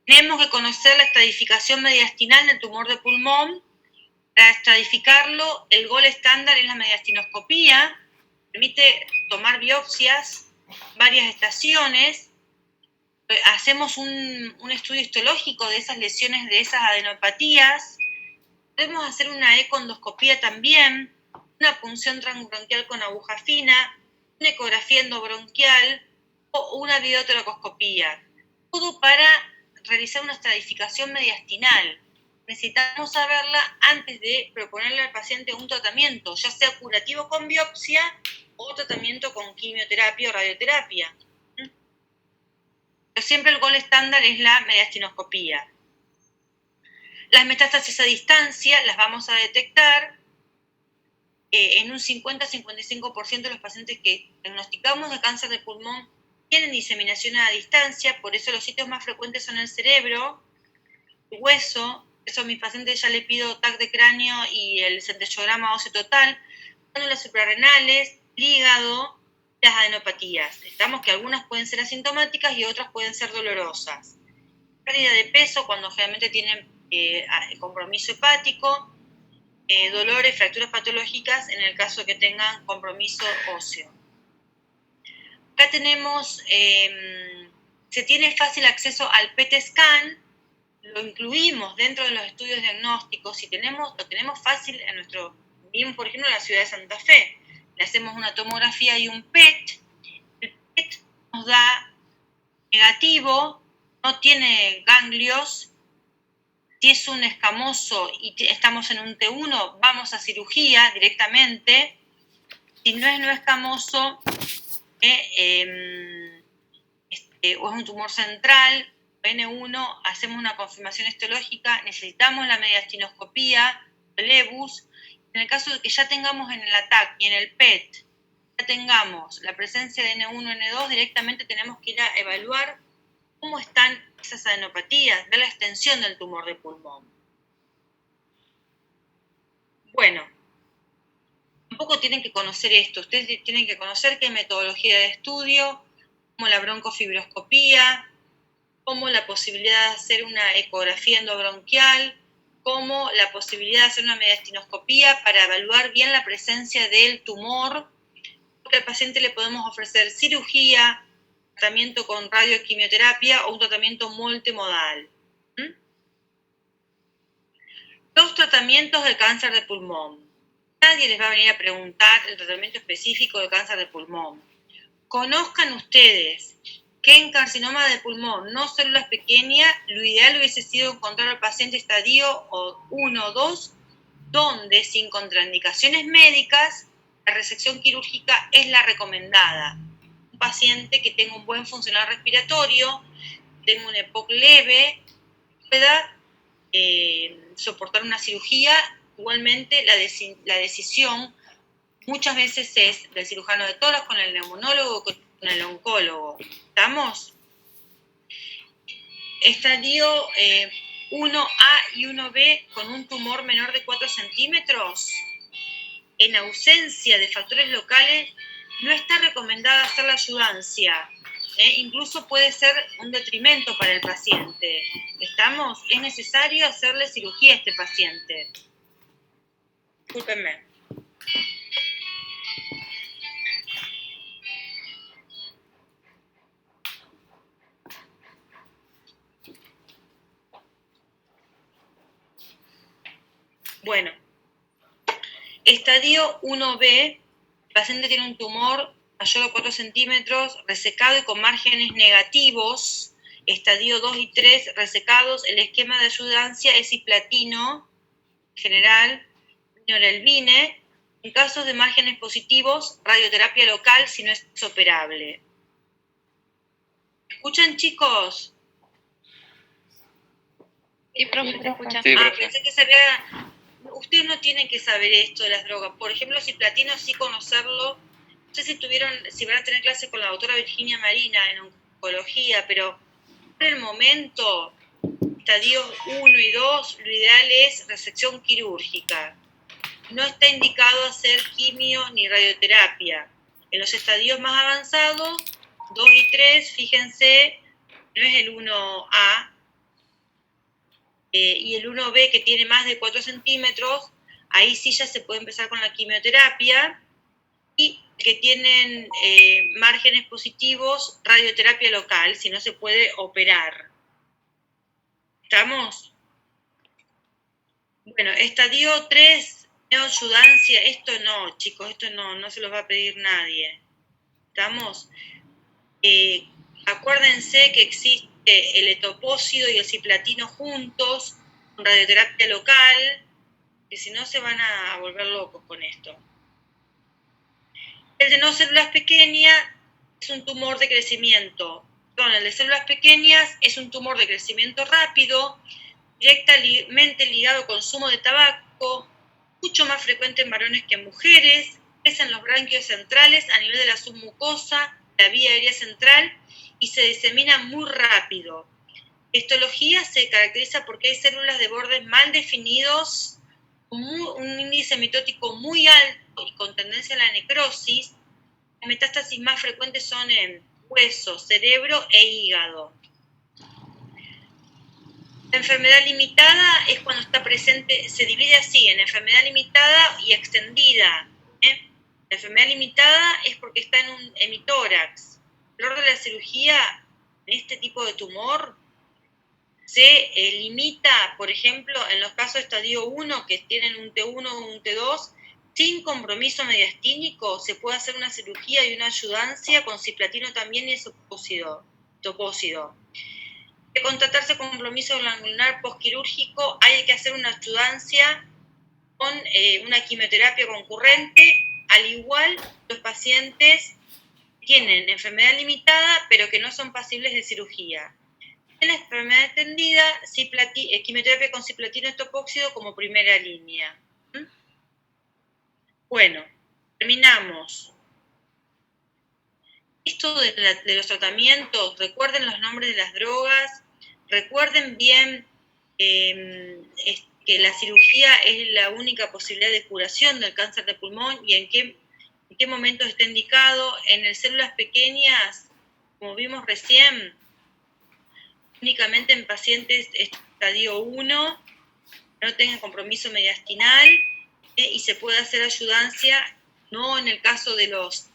tenemos que conocer la estratificación mediastinal del tumor de pulmón. Para estratificarlo, el gol estándar es la mediastinoscopía. Permite tomar biopsias, varias estaciones. Hacemos un estudio histológico de esas lesiones, de esas adenopatías. Podemos hacer una ecoendoscopía también. una punción transbronquial con aguja fina, una ecografía endobronquial o una videotoracoscopía. Todo para realizar una estratificación mediastinal. Necesitamos saberla antes de proponerle al paciente un tratamiento, ya sea curativo con biopsia o tratamiento con quimioterapia o radioterapia. Pero siempre el gold estándar es la mediastinoscopía. Las metástasis a distancia las vamos a detectar en un 50-55% de los pacientes que diagnosticamos de cáncer de pulmón tienen diseminación a distancia, por eso los sitios más frecuentes son el cerebro, el hueso. Eso a mis pacientes ya le pido TAC de cráneo y el centellograma óseo total, glándulas suprarrenales, el hígado, las adenopatías. Estamos que algunas pueden ser asintomáticas y otras pueden ser dolorosas. Pérdida de peso cuando generalmente tienen compromiso hepático, dolores, fracturas patológicas en el caso de que tengan compromiso óseo. Acá tenemos, se tiene fácil acceso al PET scan, lo incluimos dentro de los estudios diagnósticos y lo tenemos fácil en nuestro, bien por ejemplo en la ciudad de Santa Fe. Le hacemos una tomografía y un PET. El PET nos da negativo, no tiene ganglios. Si es un escamoso y estamos en un T1, vamos a cirugía directamente. Si no es no escamoso, o es un tumor central, N1, hacemos una confirmación histológica, necesitamos la mediastinoscopía, el EBUS. En el caso de que ya tengamos en el ATAC y en el PET, ya tengamos la presencia de N1, N2, directamente tenemos que ir a evaluar cómo están esas adenopatías, ver la extensión del tumor de pulmón. Bueno, tampoco tienen que conocer esto, ustedes tienen que conocer qué metodología de estudio, como la broncofibroscopía, como la posibilidad de hacer una ecografía endobronquial, como la posibilidad de hacer una mediastinoscopía para evaluar bien la presencia del tumor, porque al paciente le podemos ofrecer cirugía, tratamiento con radioquimioterapia o un tratamiento multimodal. Los tratamientos de cáncer de pulmón. Nadie les va a venir a preguntar el tratamiento específico de cáncer de pulmón. Conozcan ustedes que en carcinoma de pulmón, no células pequeñas, lo ideal hubiese sido encontrar al paciente estadio 1 o 2, donde sin contraindicaciones médicas, la resección quirúrgica es la recomendada. Un paciente que tenga un buen funcional respiratorio, tenga un EPOC leve, pueda soportar una cirugía. Igualmente la decisión muchas veces es del cirujano de tórax con el neumonólogo, con el oncólogo. ¿Estamos? Estadio 1A y 1B con un tumor menor de 4 centímetros, en ausencia de factores locales, no está recomendada hacer la ayudancia. Incluso puede ser un detrimento para el paciente. ¿Estamos? Es necesario hacerle cirugía a este paciente. Discúlpenme. Bueno, estadio 1B, el paciente tiene un tumor mayor a 4 centímetros, resecado y con márgenes negativos. Estadio 2 y 3, resecados. El esquema de ayudancia es cisplatino, en general, norelvine. En casos de márgenes positivos, radioterapia local si no es operable. ¿Escuchan, chicos? Sí, profe, te escucha. Sí, profe. Pensé que sabía. Ustedes no tienen que saber esto de las drogas. Por ejemplo, cisplatino sí conocerlo. No sé si van a tener clase con la doctora Virginia Marina en oncología, pero por el momento, estadios 1 y 2, lo ideal es resección quirúrgica. No está indicado hacer quimio ni radioterapia. En los estadios más avanzados, 2 y 3, fíjense, no es el 1A, y el 1B que tiene más de 4 centímetros, ahí sí ya se puede empezar con la quimioterapia, y que tienen márgenes positivos, radioterapia local, si no se puede operar. ¿Estamos? Bueno, estadio 3 neoayudancia, esto no, chicos, esto no se los va a pedir nadie. ¿Estamos? Acuérdense que existe el etopósido y el cisplatino juntos, con radioterapia local, que si no se van a volver locos con esto. El de no células pequeñas es un tumor de crecimiento. El de células pequeñas es un tumor de crecimiento rápido, directamente ligado al consumo de tabaco, mucho más frecuente en varones que en mujeres, crece en los branquios centrales a nivel de la submucosa, la vía aérea central, y se disemina muy rápido. La histología se caracteriza porque hay células de bordes mal definidos, un índice mitótico muy alto y con tendencia a la necrosis. Las metástasis más frecuentes son en hueso, cerebro e hígado. La enfermedad limitada es cuando está presente, se divide así, en enfermedad limitada y extendida. La enfermedad limitada es porque está en un hemitórax. El orden de la cirugía en este tipo de tumor se limita, por ejemplo, en los casos de estadio 1, que tienen un T1 o un T2, sin compromiso mediastínico, se puede hacer una cirugía y una ayudancia con cisplatino también y topósido. De contratarse compromiso glandular postquirúrgico, hay que hacer una ayudancia con una quimioterapia concurrente, al igual los pacientes tienen enfermedad limitada, pero que no son pasibles de cirugía. En la enfermedad extendida, quimioterapia con cisplatino topóxido como primera línea. Bueno, terminamos. Esto de los tratamientos, recuerden los nombres de las drogas, recuerden bien que la cirugía es la única posibilidad de curación del cáncer de pulmón y en qué momento está indicado. En células pequeñas, como vimos recién, únicamente en pacientes estadio 1, no tengan compromiso mediastinal, y se puede hacer ayudancia, no en el caso de los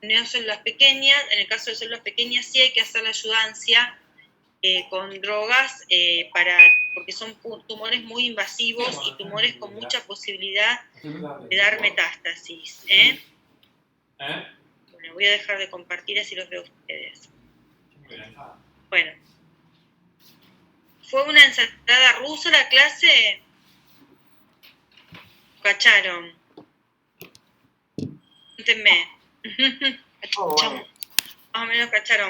neocélulas pequeñas. En el caso de células pequeñas sí hay que hacer la ayudancia con drogas, porque son tumores muy invasivos y tumores con mucha posibilidad de dar metástasis. Bueno, voy a dejar de compartir, así los veo a ustedes. Bueno. ¿Fue una ensalada rusa la clase? ¿Cacharon? Cuéntenme. Oh, bueno. Más o menos cacharon.